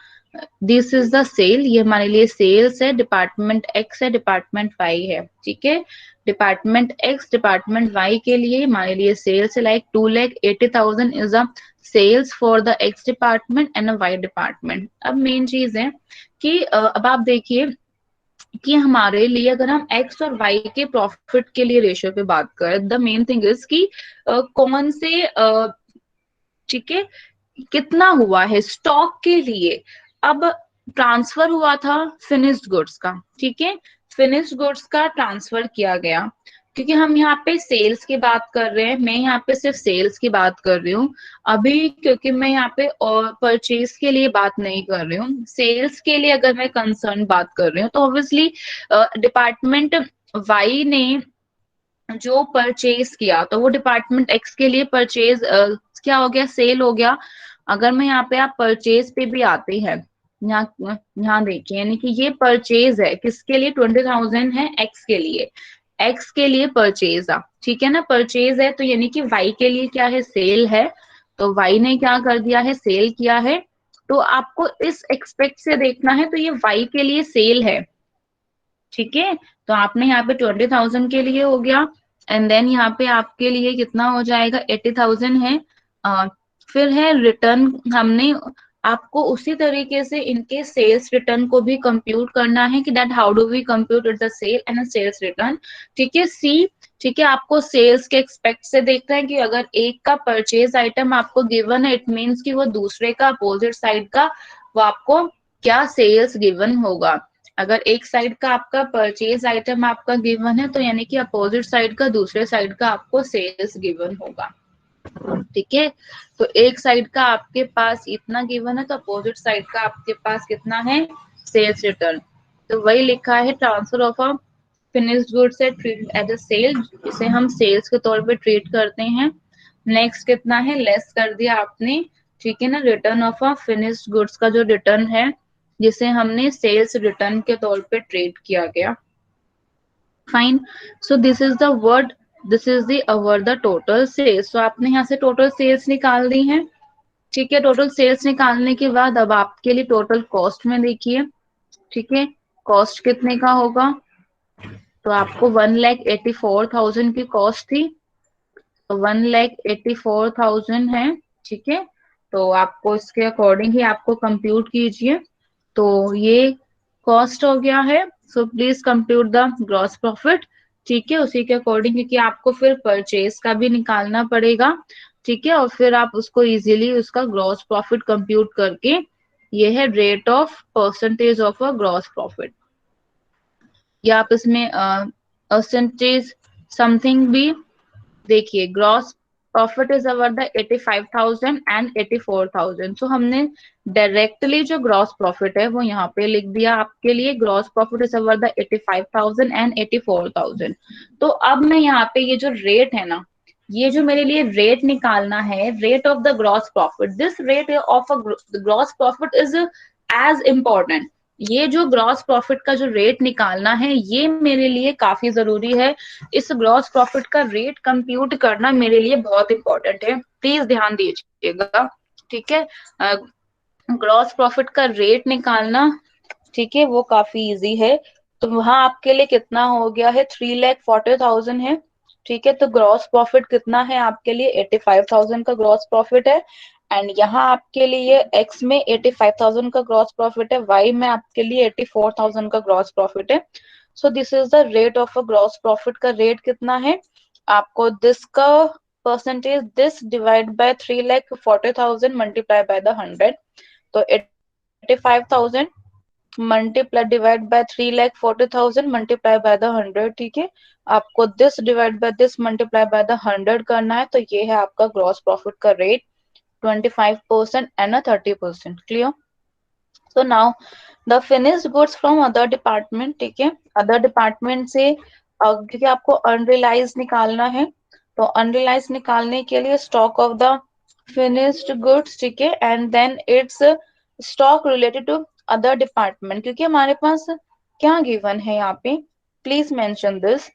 this is the sale, ये हमारे लिए सेल्स है, डिपार्टमेंट एक्स है, डिपार्टमेंट वाई है, ठीक है। डिपार्टमेंट एक्स डिपार्टमेंट वाई के लिए हमारे लिए सेल्स है like 2,80,000 is a sales for the X department and Y department. अब मेन चीज है कि अब आप देखिए कि हमारे लिए अगर हम एक्स और वाई के प्रॉफिट के लिए रेशियो पे बात करें, द मेन थिंग इज कि कौन से ठीक है कितना हुआ है स्टॉक के लिए। अब ट्रांसफर हुआ था फिनिश्ड गुड्स का, ठीक है, फिनिश्ड गुड्स का ट्रांसफर किया गया, क्योंकि हम यहाँ पे सेल्स की बात कर रहे हैं, मैं यहाँ पे सिर्फ सेल्स की बात कर रही हूँ अभी, क्योंकि मैं यहाँ पे और परचेज के लिए बात नहीं कर रही हूँ। सेल्स के लिए अगर मैं कंसर्न बात कर रही हूँ तो ऑब्वियसली डिपार्टमेंट वाई ने जो परचेज किया तो वो डिपार्टमेंट एक्स के लिए परचेज क्या हो गया, सेल हो गया। अगर मैं यहाँ पे आप परचेज पे भी आते हैं, यहाँ यहाँ देखिए, यानी कि ये परचेज है किसके लिए, 20,000 है एक्स के लिए, एक्स के लिए परचेज आ, ठीक है ना, परचेज है तो यानी कि वाई के लिए क्या है, सेल है। तो वाई ने क्या कर दिया है, सेल किया है। तो आपको इस एक्सपेक्ट से देखना है, तो ये वाई के लिए सेल है, ठीक है। तो आपने यहाँ पे 20,000 के लिए हो गया, एंड देन यहाँ पे आपके लिए कितना हो जाएगा, 80,000 है। अ, फिर है रिटर्न, हमने आपको उसी तरीके से इनके सेल्स रिटर्न को भी कंप्यूट करना है कि that how do we compute the sale and sales return, ठीक है। सी, ठीक है, आपको सेल्स के एक्सपेक्ट से देखना है कि अगर एक का परचेज आइटम आपको गिवन है, इट मीन्स कि वो दूसरे का अपोजिट साइड का वो आपको क्या सेल्स गिवन होगा। अगर एक साइड का आपका परचेज आइटम आपका गिवन है तो यानी कि अपोजिट साइड का दूसरे साइड का आपको सेल्स गिवन होगा, ठीक है। तो एक साइड का आपके पास इतना गिवन है तो अपोजिट साइड का आपके पास कितना है, सेल्स रिटर्न। तो वही लिखा है, transfer of a finished goods at treat as a sale, इसे हम सेल्स के तौर पे ट्रीट करते हैं। नेक्स्ट कितना है, लेस कर दिया आपने, ठीक है ना, return of a finished goods का जो रिटर्न है जिसे हमने सेल्स रिटर्न के तौर पे ट्रीट किया गया। Fine, so this is the word, this is the our the total sales. तो आपने यहाँ से टोटल सेल्स निकाल दी है, ठीक है। टोटल सेल्स निकालने के बाद अब आपके लिए टोटल कॉस्ट में देखिए, ठीक है, कॉस्ट कितने का होगा, तो आपको 1,84,000 की कॉस्ट थी, तो 1,84,000 है, ठीक है। तो आपको इसके अकॉर्डिंग ही आपको कंप्यूट कीजिए। तो ये कॉस्ट हो गया है, so please compute the gross profit, ठीक है, उसी के अकॉर्डिंग, क्योंकि आपको फिर परचेज का भी निकालना पड़ेगा, ठीक है, और फिर आप उसको इजीली उसका ग्रॉस प्रॉफिट कंप्यूट करके, ये है rate of percentage of a gross profit, या आप इसमें परसेंटेज समथिंग भी देखिए। Gross profit is our the 85,000 and 84,000। सो हमने डायरेक्टली जो ग्रॉस प्रॉफिट है वो यहाँ पे लिख दिया आपके लिए, gross profit is our the 85,000 and 84,000। तो अब मैं यहाँ पे ये जो रेट है ना, ये जो मेरे लिए रेट निकालना है, rate of the gross profit, this rate of a gross profit is as important. ये जो ग्रॉस प्रॉफिट का जो रेट निकालना है ये मेरे लिए काफी जरूरी है। इस ग्रॉस प्रॉफिट का रेट कंप्यूट करना मेरे लिए बहुत इंपॉर्टेंट है, प्लीज ध्यान दीजिएगा, ठीक है। ग्रॉस प्रॉफिट का रेट निकालना, ठीक है, वो काफी इजी है। तो वहां आपके लिए कितना हो गया है, 3,40,000 है, ठीक है। तो ग्रॉस प्रॉफिट कितना है आपके लिए, 85,000 का ग्रॉस प्रॉफिट है। एंड यहाँ आपके लिए एक्स में 85,000 का ग्रॉस प्रॉफिट है, वाई में आपके लिए 84,000 का ग्रॉस प्रॉफिट है। So this is the rate of a gross profit का रेट कितना है आपको, दिस का percentage, this divide by 3,40,000 multiply by the 100। तो 85,000 multiply divide by 3,40,000 multiply by the 100, ठीक है। आपको this divide by this multiply by the 100 करना है। तो ये है आपका ग्रॉस प्रॉफिट का rate, 25% and 30%, clear. So now the finished goods from other department, ठीक है, अदर डिपार्टमेंट से क्योंकि आपको अनरियलाइज निकालना है, तो अनरियलाइज निकालने के लिए stock of the finished goods, ठीक है, and then its stock related to other department, क्योंकि हमारे पास क्या गिवन है यहाँ पे, प्लीज मेंशन दिस,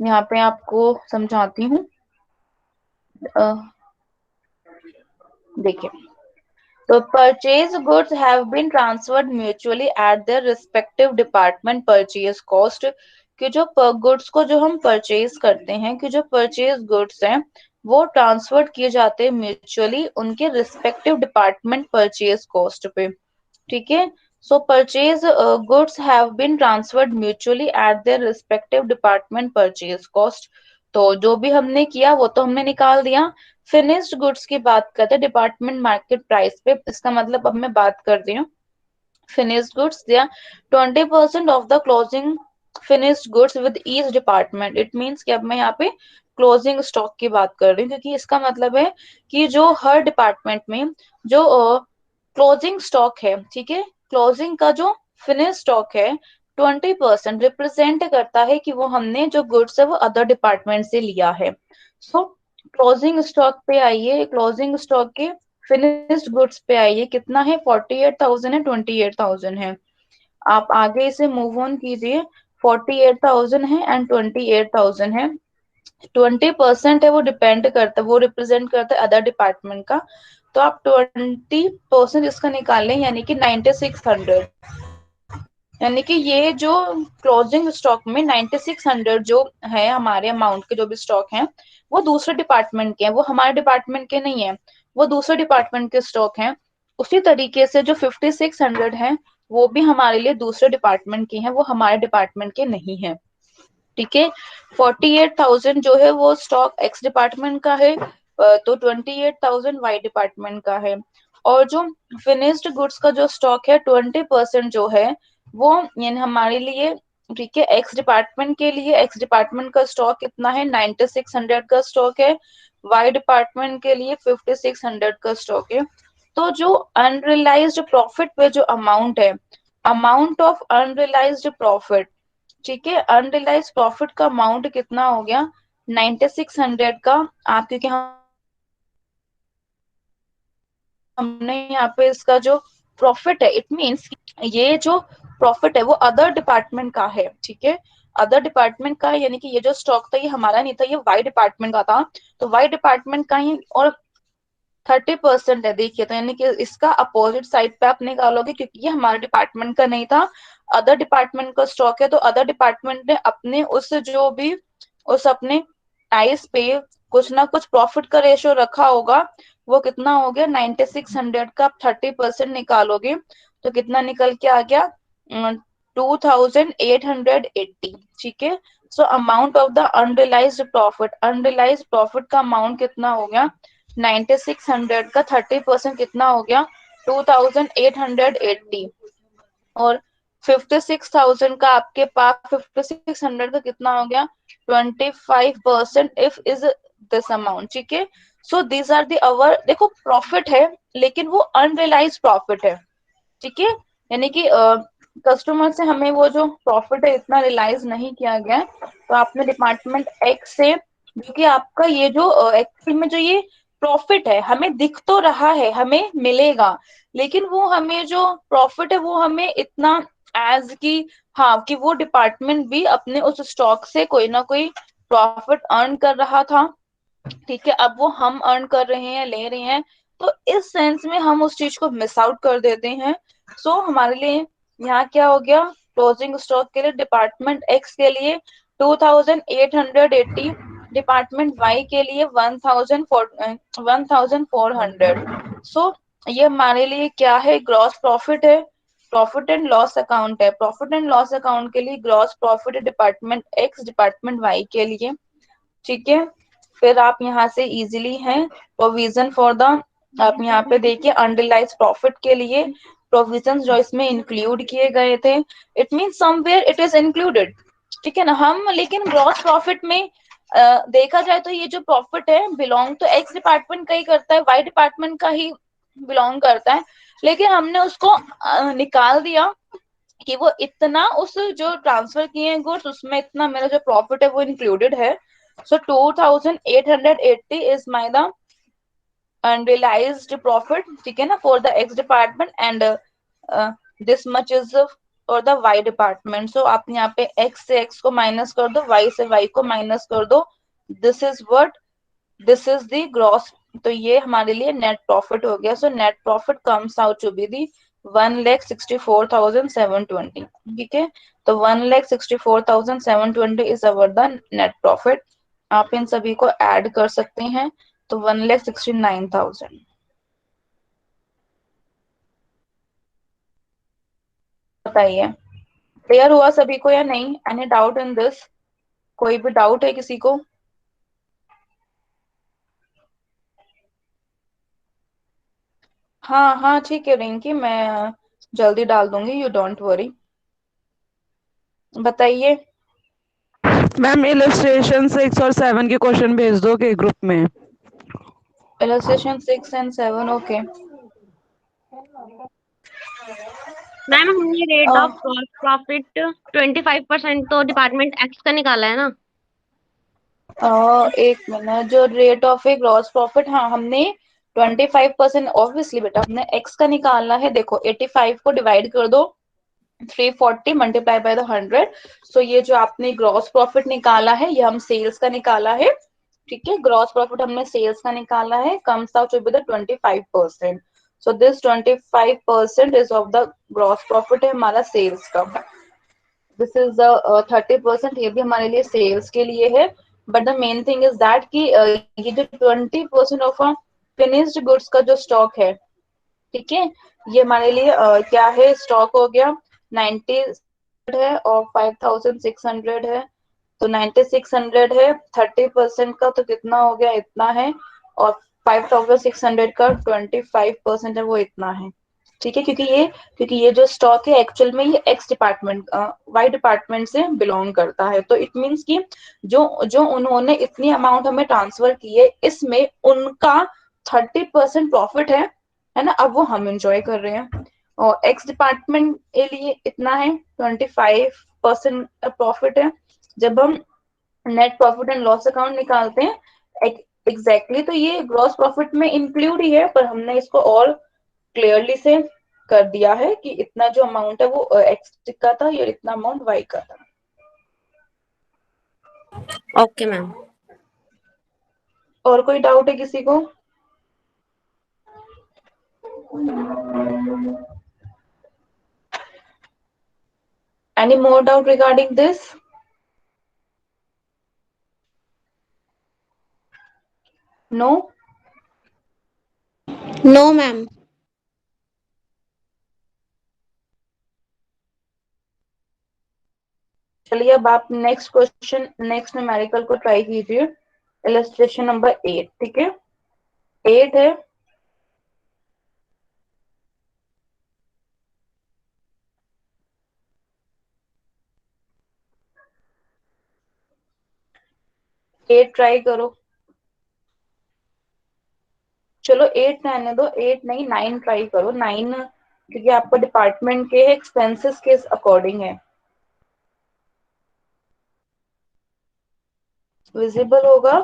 यहाँ पे आपको समझाती हूँ। देखिए, तो purchase goods have been transferred mutually at their respective department purchase cost, कि जो गुड्स को जो हम परचेज करते हैं, कि जो परचेज गुड्स हैं वो ट्रांसफर किए जाते हैं म्यूचुअली उनके रिस्पेक्टिव डिपार्टमेंट परचेज कॉस्ट पे, ठीक है। So purchase goods have been transferred mutually at their respective department purchase cost. तो जो भी हमने किया वो तो हमने निकाल दिया। फिनिश्ड गुड्स की बात करते हैं डिपार्टमेंट मार्केट प्राइस पे, इसका मतलब अब मैं बात कर रही हूँ फिनिश्ड गुड्स दिया 20% of the closing finished goods with each department. It means कि अब मैं यहाँ पे क्लोजिंग स्टॉक की बात कर रही हूँ, क्योंकि इसका मतलब है कि जो हर डिपार्टमेंट में जो क्लोजिंग स्टॉक है, ठीक है, क्लोजिंग का जो फिनिश स्टॉक है 20% रिप्रेजेंट करता है कि वो हमने जो गुड्स है वो अदर डिपार्टमेंट से लिया है। सो क्लोजिंग स्टॉक पे आइए, क्लोजिंग स्टॉक के फिनिश्ड गुड्स पे आइए, कितना है 48,000 है, 28,000 है। आप आगे इसे मूव ऑन कीजिए, 48,000 है एंड 28,000 है। 20% है वो डिपेंड करता है, वो रिप्रेजेंट करता है अदर डिपार्टमेंट का। तो आप 20% इसका निकाल लें, यानी कि 9600। यानी कि ये जो क्लोजिंग स्टॉक में 9600 जो है हमारे अमाउंट के जो भी स्टॉक हैं, वो दूसरे डिपार्टमेंट के हैं, वो हमारे डिपार्टमेंट के नहीं है, वो दूसरे डिपार्टमेंट के स्टॉक हैं। उसी तरीके से जो 5600 है वो भी हमारे लिए दूसरे डिपार्टमेंट की है, वो हमारे डिपार्टमेंट के नहीं है। ठीक है, 48,000 जो है वो स्टॉक एक्स डिपार्टमेंट का है, तो 28,000 वाई डिपार्टमेंट का है। और जो फिनिश्ड गुड्स का जो स्टॉक है 20% जो है वो यानी हमारे लिए, ठीक है, एक्स डिपार्टमेंट के लिए एक्स डिपार्टमेंट का स्टॉक कितना है 9600 का स्टॉक है, वाई डिपार्टमेंट के लिए 5600 का स्टॉक है। तो जो अनरियलाइज्ड प्रॉफिट पे जो अमाउंट है, अमाउंट ऑफ अनरियलाइज्ड प्रॉफिट, ठीक है, अनरियलाइज प्रॉफिट का अमाउंट कितना हो गया 9600 का। आप क्योंकि हमने यहाँ पे इसका जो प्रॉफिट है, इट मीन्स ये जो प्रॉफिट है वो अदर डिपार्टमेंट का है, ठीक है, अदर डिपार्टमेंट का है, यानी कि ये जो स्टॉक था ये हमारा नहीं था, ये वाई डिपार्टमेंट का था, तो वाई डिपार्टमेंट का ही। और 30% है, देखिए, तो यानी कि इसका अपोजिट साइड पे आप निकालोगे, क्योंकि ये हमारे डिपार्टमेंट का नहीं था, अदर डिपार्टमेंट का स्टॉक है, तो अदर डिपार्टमेंट ने अपने उस जो भी उस अपने आइस पे कुछ ना कुछ प्रॉफिट का रेशियो रखा होगा, वो कितना हो गया 9600 का। आप 30% निकालोगे तो कितना निकल के आ गया 2880। ठीक है, so amount of the unrealised profit, unrealised profit का अमाउंट कितना हो गया 9600 का 30% कितना हो गया 2880। और 56,000 का आपके पास 5600 का कितना हो गया 25% इफ इज दिस अमाउंट। ठीक है, सो दीज आर दी अवर, देखो प्रॉफिट है लेकिन वो अनरियलाइज प्रॉफिट है। ठीक है, यानी कि कस्टमर से हमें वो जो प्रॉफिट है इतना रियलाइज नहीं किया गया है, तो आपने डिपार्टमेंट एक्स से, जो कि आपका ये जो एक्चुअल में जो ये प्रॉफिट है हमें दिख तो रहा है, हमें मिलेगा, लेकिन वो हमें जो प्रॉफिट है वो हमें इतना एज की, हाँ, कि वो डिपार्टमेंट भी अपने उस स्टॉक से कोई ना कोई प्रॉफिट अर्न कर रहा था, ठीक है, अब वो हम अर्न कर रहे हैं, ले रहे हैं, तो इस सेंस में हम उस चीज को मिस आउट कर देते हैं। सो हमारे लिए यहाँ क्या हो गया, क्लोजिंग स्टॉक के लिए डिपार्टमेंट एक्स के लिए 2880, डिपार्टमेंट वाई के लिए 1400। सो ये हमारे लिए क्या है, ग्रॉस प्रॉफिट है, प्रॉफिट एंड लॉस अकाउंट है। प्रॉफिट एंड लॉस अकाउंट के लिए ग्रॉस प्रॉफिट है डिपार्टमेंट एक्स, डिपार्टमेंट वाई के लिए। ठीक है, फिर आप यहाँ से इजीली हैं प्रोविजन फॉर द, आप यहाँ पे देखिए अनरियलाइज प्रॉफिट के लिए प्रोविजन जो इसमें इंक्लूड किए गए थे, it mean somewhere it is included. ठीक है ना, हम लेकिन ग्रॉस प्रॉफिट में देखा जाए तो ये जो प्रॉफिट है बिलोंग तो एक्स डिपार्टमेंट का ही करता है, वाई डिपार्टमेंट का ही बिलोंग करता है, लेकिन हमने उसको निकाल दिया कि वो इतना उस जो ट्रांसफर किए हैं गुड्स उसमें इतना मेरा जो प्रॉफिट है वो इंक्लूडेड है। So 2880 is my the unrealised profit, ठीक है ना, for the X department and this much is for the Y department. So आप यहाँ पे एक्स से एक्स को माइनस कर दो, वाई से वाई को माइनस कर दो, this is what, this is the gross. तो ये हमारे लिए नेट प्रॉफिट हो गया। So net profit comes out to be the 1,64,720। ठीक है, तो 1,64,720 is our the net profit. आप इन सभी को ऐड कर सकते हैं, तो 1,69,000। बताइए, क्लियर हुआ सभी को या नहीं, एनी डाउट इन दिस, कोई भी डाउट है किसी को? हाँ हाँ ठीक है रिंकी, मैं जल्दी डाल दूंगी, यू डोंट वरी। बताइए। मैम इलस्ट्रेशन 6 और 7 के क्वेश्चन भेज दो के ग्रुप में। Illustration 6 and 7, okay. मैम हमने रेट ऑफ ग्रॉस प्रॉफिट 25% तो डिपार्टमेंट एक्स का निकाला है ना। एक मिनट, जो rate of A gross profit, हाँ हमने 25%, ऑब्वियसली बेटा हमने एक्स का निकालना है। देखो 85 को डिवाइड कर दो 340 मल्टीप्लाई बाय द 100। सो ये जो आपने ग्रॉस प्रॉफिट निकाला है ये हम सेल्स का निकाला है, ठीक है। ग्रॉस प्रॉफिट हमने सेल्स का निकाला है, comes out to be the 25%। So this 25% is of the gross profit है हमारा सेल्स का। दिस इज द 30%, ये भी हमारे लिए सेल्स के लिए है। But the main thing is that कि ये जो 20% ऑफ फिनिश्ड गुड्स का जो स्टॉक है, ठीक है, ये हमारे लिए क्या है, स्टॉक हो गया 90 है और 5600 है। तो 9600 है, 30% का तो कितना हो गया, इतना है। और 5600 का 25% है, वो इतना है, ठीक है। क्योंकि ये जो स्टॉक है एक्चुअल में ये एक्स डिपार्टमेंट वाई डिपार्टमेंट से बिलोंग करता है। तो इट मीन्स कि जो जो उन्होंने इतनी अमाउंट हमें ट्रांसफर की है, इसमें उनका 30% प्रॉफिट है ना, अब वो हम एंजॉय कर रहे हैं। और एक्स डिपार्टमेंट के लिए इतना है, 25% प्रॉफिट है। जब हम net profit and loss account निकालते हैं एग्जैक्टली तो ये ग्रॉस प्रॉफिट में इंक्लूड ही है, पर हमने इसको और क्लियरली से कर दिया है कि इतना जो अमाउंट है वो एक्स का था, और इतना अमाउंट वाई का था। Okay ma'am. और कोई डाउट है किसी को? Any more doubt regarding this? No? No ma'am. चलिए अब आप नेक्स्ट क्वेश्चन, नेक्स्ट न्यूमेरिकल को ट्राई कीजिए। इलस्ट्रेशन नंबर 8, ठीक है। 8 है, एट ट्राई करो। चलो 8 रहने दो, 8 नहीं 9 ट्राई करो, 9, क्योंकि आपका डिपार्टमेंट के एक्सपेंसेस के अकॉर्डिंग है। विजिबल होगा,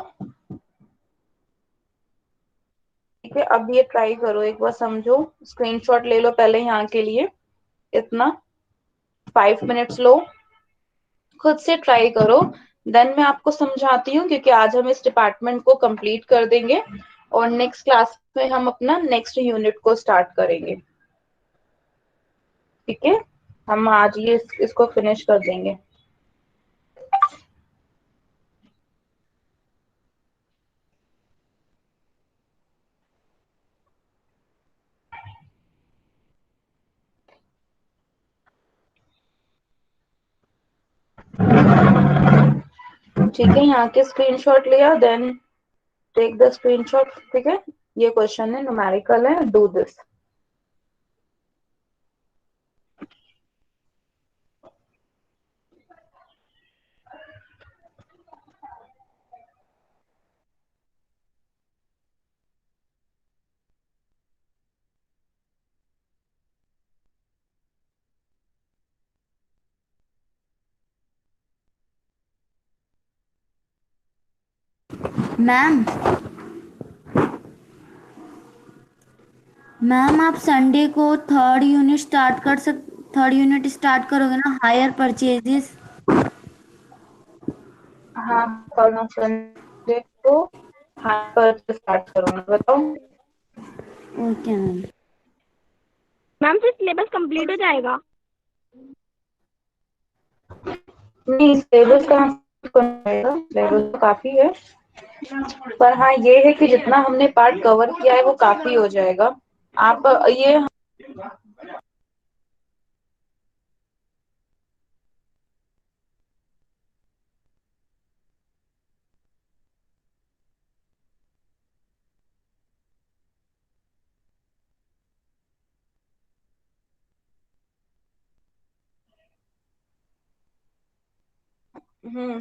ठीक है। अब ये ट्राई करो, एक बार समझो, स्क्रीनशॉट ले लो पहले यहाँ के लिए, इतना 5 मिनट्स लो, खुद से ट्राई करो। देन मैं आपको समझाती हूँ, क्योंकि आज हम इस डिपार्टमेंट को कंप्लीट कर देंगे और नेक्स्ट क्लास में हम अपना नेक्स्ट यूनिट को स्टार्ट करेंगे, ठीक है। हम आज ये इसको फिनिश कर देंगे। ठीक है, यहाँ के स्क्रीनशॉट लिया, देन टेक द स्क्रीनशॉट, ठीक है। ये क्वेश्चन है, न्यूमेरिकल है, डू दिस। मैम मैम आप संडे को थर्ड यूनिट स्टार्ट करोगे ना, हायर परचेजेस। हाँ, कल संडे को हाँ पर स्टार्ट करूँगा, बताओ। Okay ma'am. मैम फिर सिलेबस कंप्लीट हो जाएगा। नहीं, सिलेबस कहाँ से करना पड़ेगा, सिलेबस तो काफी है। पर हाँ ये है कि जितना हमने पार्ट कवर किया है वो काफी हो जाएगा। आप ये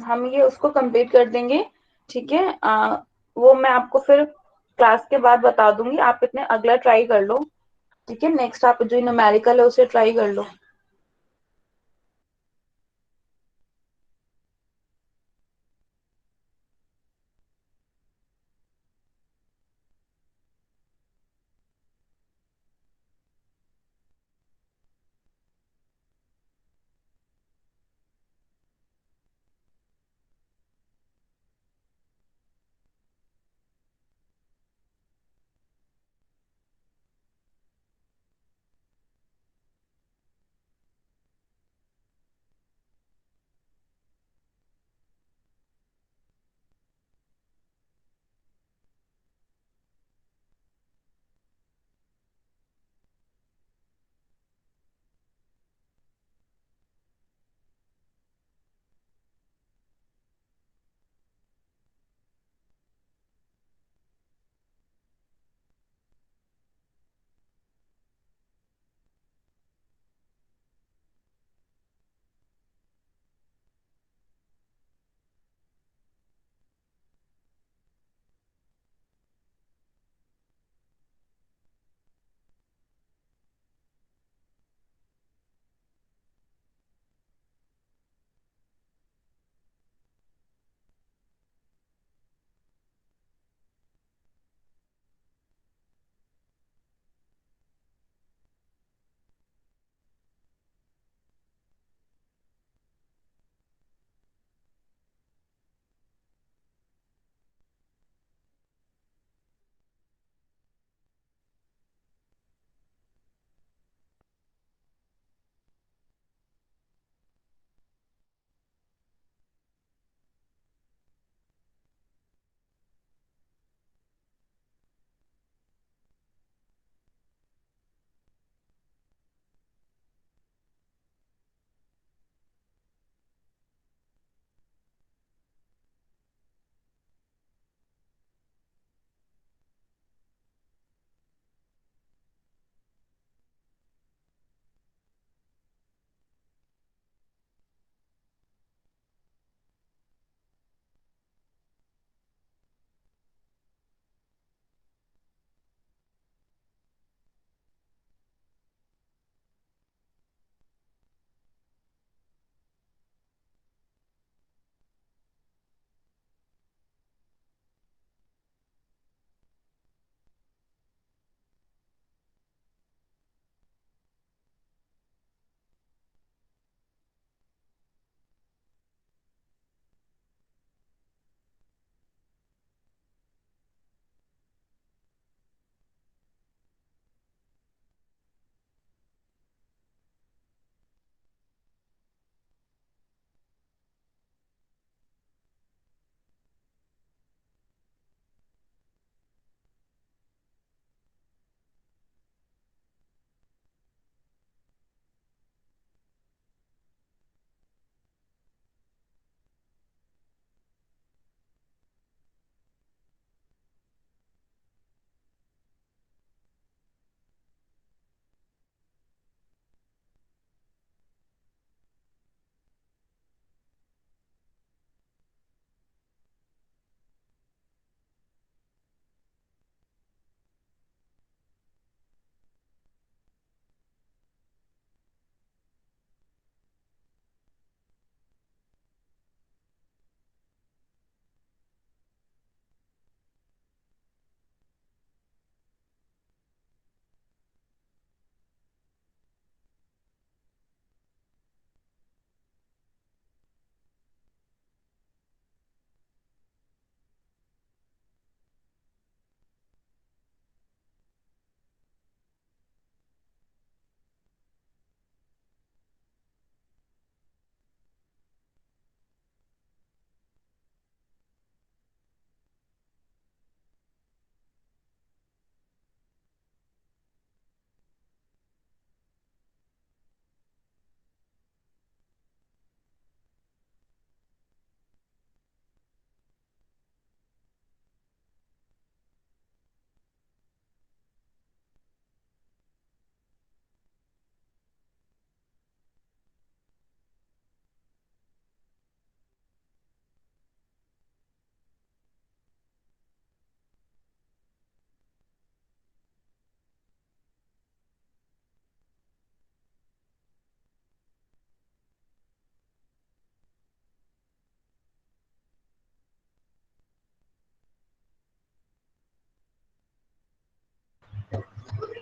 हम ये उसको कंप्लीट कर देंगे। ठीक है, वो मैं आपको फिर क्लास के बाद बता दूंगी। आप इतने अगला ट्राई कर लो। ठीक है, नेक्स्ट आप जो न्यूमेरिकल है उसे ट्राई कर लो।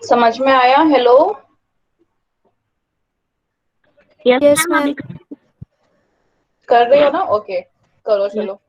समझ में आया? हेलो, यस Yes, मैम, अभी ma'am. कर रही हो ना? ओके, करो yes. चलो।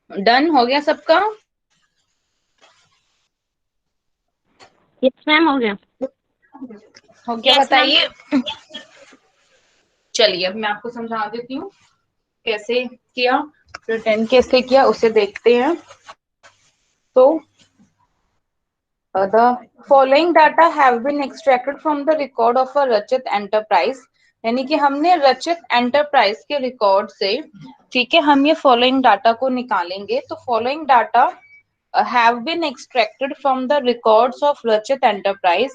डन हो गया सबका? यस मैम, हो गया। हो गया, यस मैम। बताइए। चलिए अब मैं आपको समझा देती हूँ कैसे किया, प्रिटेंड कैसे किया उसे देखते हैं। तो the following data have been extracted from the record of a रचित enterprise, यानी कि हमने रचित एंटरप्राइज के रिकॉर्ड से, ठीक है, हम ये फॉलोइंग डाटा को निकालेंगे। तो following data have been extracted from the records of रचित enterprise.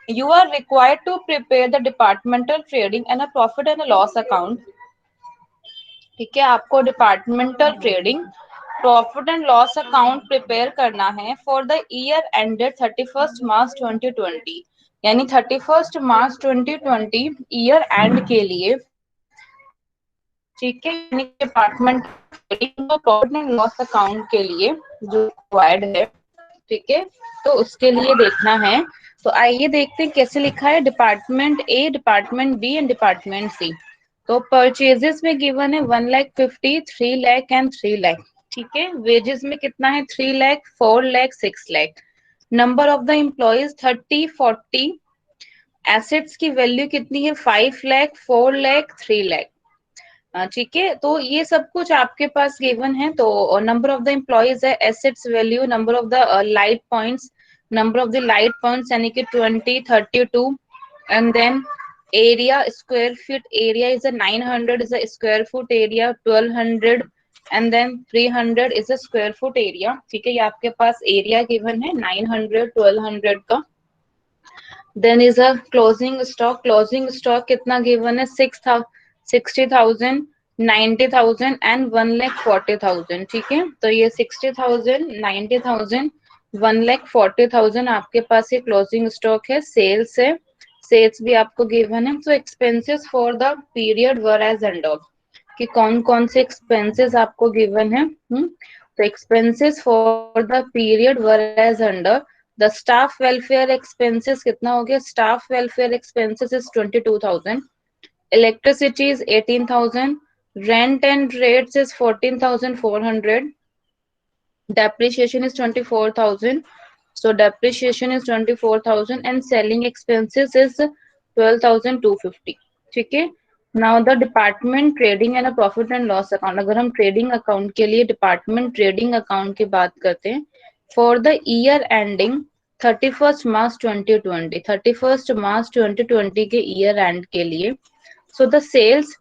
You are required to prepare the departmental trading and a profit and a loss account. ठीक है, आपको departmental trading, profit and loss account prepare करना है for the year ended 31 March 2020, यानी 31 March 2020 year and के लिए, ठीक है, यानी department profit and loss account के लिए जो रिक्वायर्ड है, ठीक है, तो उसके लिए देखना है। तो आइए देखते हैं कैसे लिखा है, department A, department B and department C. तो परचेजेस में गिवन है 1,50,000, 3,00,000 एंड 3,00,000, ठीक है। वेजेस में कितना है 3,00,000, 4,00,000, 6,00,000। Number of the employees 30, 40। Assets की वैल्यू कितनी है 5,00,000, 4,00,000, 3,00,000, ठीक है। तो ये सब कुछ आपके पास गिवन है। तो नंबर ऑफ द एम्प्लॉयज है, assets value, number of the light points, number of the light points यानी कि 20, 32, and then area square feet area is a 900 is a square foot area, 1200 and then 300 is a square foot area, ठीक है। ये आपके पास area given है 900, 1200 का। Then is a closing stock, closing stock कितना given है 60,000, 90,000 एंड 1,40,000, ठीक है। तो ये 60,000, 90,000, 1,40,000 आपके पास ये क्लोजिंग स्टॉक है। सेल्स है, सेल्स भी आपको गिवन है। तो expenses for the period were as under, कि कौन कौन से एक्सपेंसेस आपको गिवन है। तो expenses for the period were as under, the staff welfare expenses कितना हो गया, staff welfare expenses is 22,000, electricity is 18,000, rent and rates is 14,400, depreciation is 24,000, so depreciation is 24,000 and selling expenses is 12,250, ठीक है। Now the department trading and profit and loss account, अगर हम trading account के लिए department trading account की बात करते हैं, for the year ending 31 March 2020, 31 March 2020 के ईयर एंड के लिए, सो द सेल्स,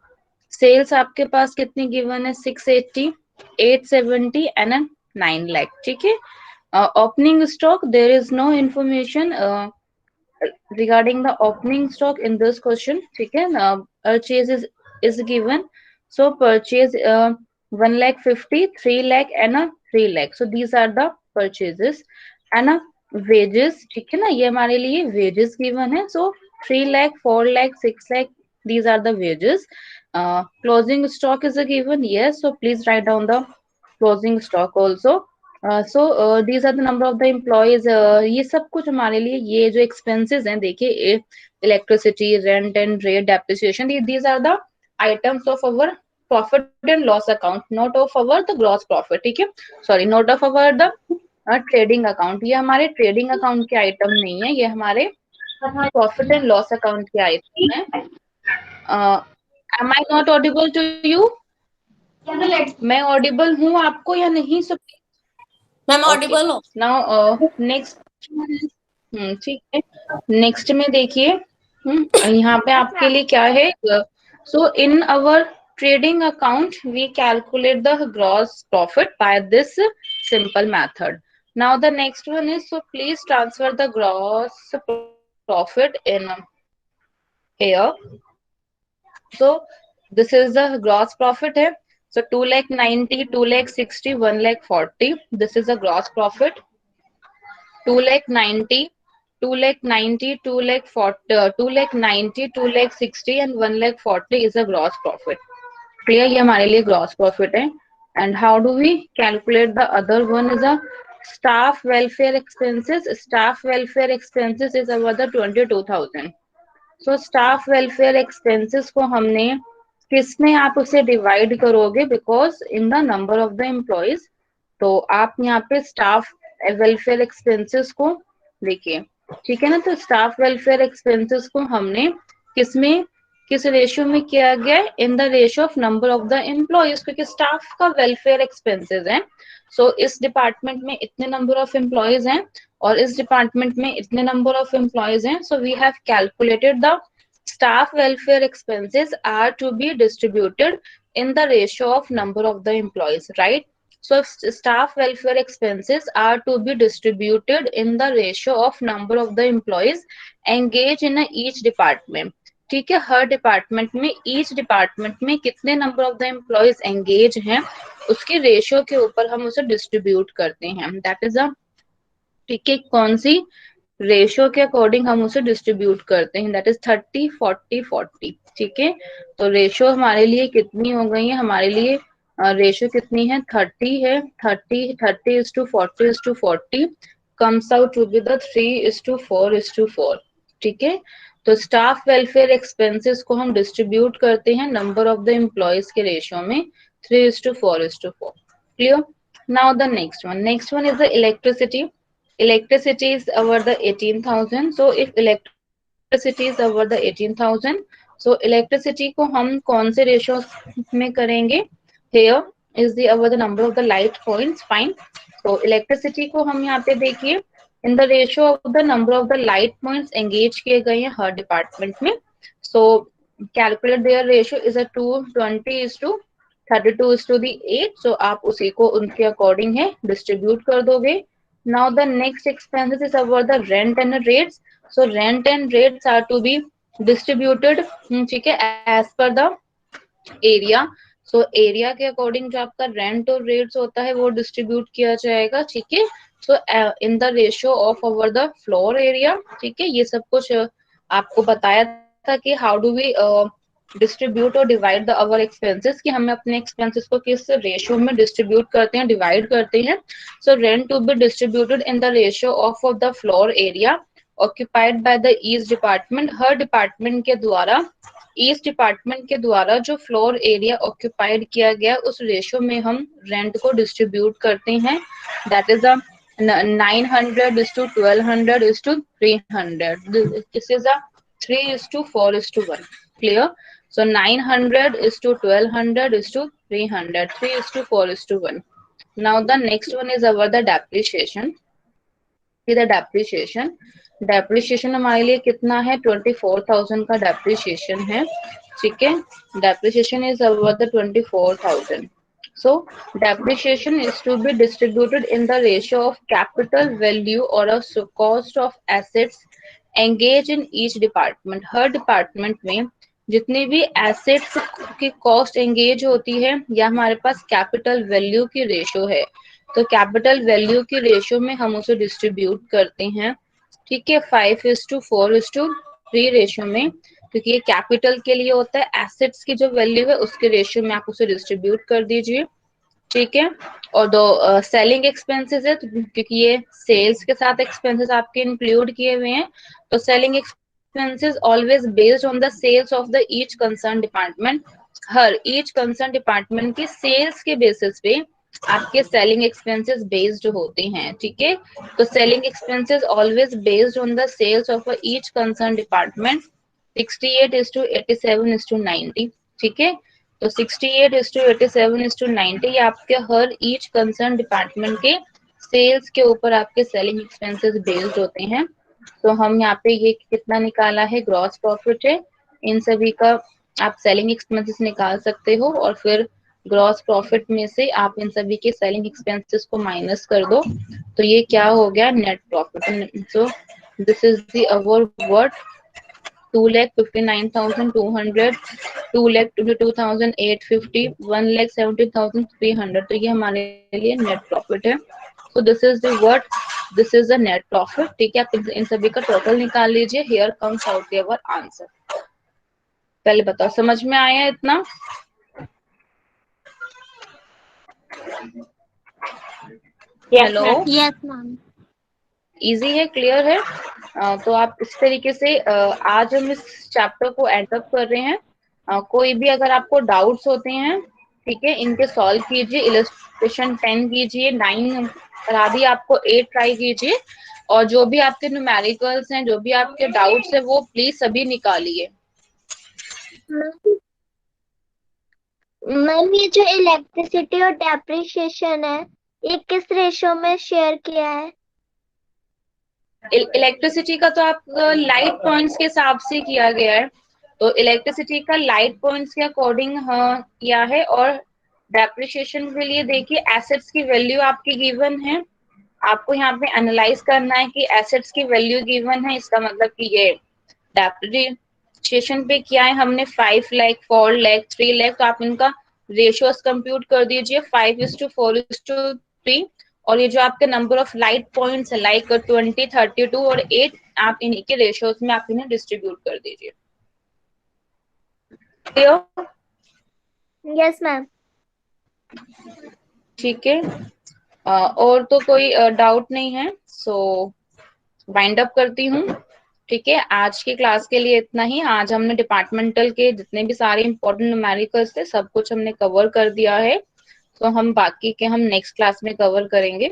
सेल्स आपके पास कितनी गिवन है 680, 870 एंड 9,00,000, ठीक है। Opening stock, there is no information regarding the opening stock in this question, ठीक है। purchase is given, so purchase 1,50,000, 3,00,000 and 3,00,000, so these are the purchases and wages, ठीक है ना, ये हमारे लिए wages given है। so 3,00,000, 4,00,000, 6,00,000, these are the wages. Closing stock is a given, yes, so please write down the closing stock also. So these are the number of the employees, ये सब कुछ हमारे लिए, ये जो एक्सपेंसेस हैं देखिए, electricity, rent and rate, depreciation, these are the items of our profit and loss account, not of our the gross profit, ठीक है, sorry, not of our the trading account, ये हमारे ट्रेडिंग अकाउंट के item नहीं है, ये हमारे profit and loss account के आइटम है। Am I not audible to you? मैं ऑडिबल हूँ आपको या नहीं? मैम ऑडिबल हो। नाउ नेक्स्ट, ठीक है, नेक्स्ट में देखिए, यहाँ पे आपके लिए क्या है, so in our trading account we calculate the gross profit by this simple method. Now the next one is, so please transfer the gross profit in here, so this is the gross profit है, so 2,90,000, 2,60,000, 1,40,000, this is the gross profit, 2,90,000, 2,90,000, 2,40,000, 2,90,000, 2,60,000 and 1,40,000 is a gross profit. Clear? ये हमारे लिए gross profit है। And how do we calculate the other one is a staff welfare expenses. Staff welfare expenses is about the 22,000. So staff welfare expenses को हमने किस में आप उसे डिवाइड करोगे, because in the number of the employees. तो आप यहाँ पे स्टाफ वेलफेयर एक्सपेंसेस को देखिए, ठीक है ना। तो स्टाफ वेलफेयर एक्सपेंसेस को हमने किसमें, किस रेशियो में किया गया है, इन the ratio of number of the employees, क्योंकि स्टाफ का वेलफेयर एक्सपेंसेस है। सो इस डिपार्टमेंट में इतने नंबर ऑफ एम्प्लॉयज हैं और इस डिपार्टमेंट में इतने नंबर ऑफ एम्प्लॉयज हैं। So we have calculated the staff welfare expenses are to be distributed in the ratio of number of the employees, right? So staff welfare expenses are to be distributed in the ratio of number of the employees engaged in each department. ठीक है, हर department में, each department में कितने number of the employees engage हैं उसके ratio के ऊपर हम उसे डिस्ट्रीब्यूट करते हैं। दैट इज अ, ठीक है, कौन सी रेशियो के अकॉर्डिंग हम उसे डिस्ट्रीब्यूट करते हैं, दैट इज 30-40-40। ठीक है, तो रेशियो हमारे लिए कितनी हो गई है, हमारे लिए रेशियो कितनी है, 30 है। 30:40 comes out to be the 3:4:4। ठीक है, तो स्टाफ वेलफेयर एक्सपेंसेस को हम डिस्ट्रीब्यूट करते हैं नंबर ऑफ द एम्प्लॉयज के रेशियो में 3:4:4। Clear? Now the next one is the electricity. Electricity is over the 18,000. So if electricity is over the 18,000, so electricity को हम कौन से रेशियो में करेंगे? Here is the over the number of the light points. Fine. So electricity को हम यहाँ पे देखिए in the ratio of the number of the light points engage किए गए हैं हर डिपार्टमेंट में. So calculate their ratio is a 220:32:8. So आप उसी को उनके अकॉर्डिंग है डिस्ट्रीब्यूट कर दोगे. Now the next expenses is about the rent and rates. So rent and rates are to be distributed, ठीक है, as per the area. So area के अकॉर्डिंग जो आपका रेंट और रेट्स होता है वो डिस्ट्रीब्यूट किया जाएगा. ठीक है, so in the ratio of over the floor area. ठीक है, ये सब कुछ आपको बताया था कि how do we डिस्ट्रीब्यूट और डिवाइड द अवर एक्सपेंसेस, कि हमें अपने एक्सपेंसेस को किस रेशियो में डिस्ट्रीब्यूट करते हैं, डिवाइड करते हैं. So rent to be distributed in the ratio of the floor area occupied by the each department. हर डिपार्टमेंट के द्वारा, ईच डिपार्टमेंट के द्वारा जो फ्लोर एरिया ऑक्यूपाइड किया गया उस रेशियो में हम रेंट को डिस्ट्रीब्यूट करते हैं. That is a 900:1200:300. This is a 3:4:1. Clear? So 900:1200:300, 3:4:1. Now the next one is our the depreciation. The depreciation हमारे लिए कितना है, 24,000 का depreciation है. ठीक है, depreciation is over the 24,000. So depreciation is to be distributed in the ratio of capital value or a cost of assets engaged in each department. Her department में जितनी भी एसेट्स की कॉस्ट एंगेज होती है या हमारे पास कैपिटल वैल्यू की ratio है, तो कैपिटल वैल्यू की रेशियो में हम उसे डिस्ट्रीब्यूट करते हैं. ठीक है, 5:4:3 रेशियो में, क्योंकि ये कैपिटल के लिए होता है. एसेट्स की जो वैल्यू है उसके रेशियो में आप उसे डिस्ट्रीब्यूट कर दीजिए. ठीक है, और दो सेलिंग एक्सपेंसेस है, क्योंकि ये सेल्स के साथ एक्सपेंसेस आपके इंक्लूड किए हुए हैं. तो selling expenses always based on the sales of the each concerned department. Her each concerned department के sales के basis पे आपके selling expenses based होते हैं. ठीक है, तो selling expenses always based on the sales of each concerned department. 68:87:90. ठीक है, तो 68:87:90 ये आपके हर each concerned department के sales के ऊपर आपके selling expenses based होते हैं. तो हम यहाँ पे ये कितना निकाला है, ग्रॉस प्रॉफिट है. इन सभी का आप सेलिंग एक्सपेंसेस निकाल सकते हो और फिर ग्रॉस प्रॉफिट में से आप इन सभी के सेलिंग एक्सपेंसेस को माइनस कर दो, तो ये क्या हो गया, net profit. So this is the our word 2,59,200, 2,22,850, 1,70,300. तो ये हमारे लिए नेट प्रॉफिट है. So this is the what? This is the net profit. ठीक है, आप इन सभी का टोटल निकाल लीजिए. Here comes out your answer. पहले बताओ, समझ में आया इतना? Hello, Yes, ma'am. इजी है, क्लियर है? तो आप इस तरीके से आज हम इस चैप्टर को एंड अप कर रहे हैं. कोई भी अगर आपको डाउट्स होते हैं, ठीक है, इनके सॉल्व कीजिए। इलस्ट्रेशन 10 कीजिए, 9 करा दी, आपको 8 ट्राई कीजिए, और जो भी आपके न्यूमेरिकल्स हैं, जो भी आपके डाउट्स है, वो प्लीज सभी निकालिए। मैम ये जो इलेक्ट्रिसिटी और डेप्रिसिएशन है, ये किस रेशो में शेयर किया है? इलेक्ट्रिसिटी का तो आप लाइट पॉइंट्स के हिसाब से किया गया है, तो इलेक्ट्रिसिटी का लाइट पॉइंट्स के अकॉर्डिंग किया है। और डेप्रिसिएशन के लिए देखिए, एसेट्स की वैल्यू आपकी गिवन है, आपको यहाँ पे एनालाइज करना है कि एसेट्स की वैल्यू गिवन है, इसका मतलब कि ये डेप्रिसिएशन पे किया है हमने 5 लाख, 4 लाख, 3 लाख, तो आप इनका रेशियोस कंप्यूट कर दीजिए 5:4:3। और ये जो आपके नंबर ऑफ लाइट पॉइंट्स है, लाइक 20, 32 और 8, आप इन्हीं के रेशियोस में आप इन्हें डिस्ट्रीब्यूट कर दीजिए। क्लियर? Yes ma'am. ठीक है, और तो कोई डाउट नहीं है, सो वाइंड अप करती हूँ। ठीक है, आज की क्लास के लिए इतना ही। आज हमने डिपार्टमेंटल के जितने भी सारे इंपॉर्टेंट न्यूमेरिकल्स थे, सब कुछ हमने कवर कर दिया है, तो हम बाकी के हम नेक्स्ट क्लास में कवर करेंगे।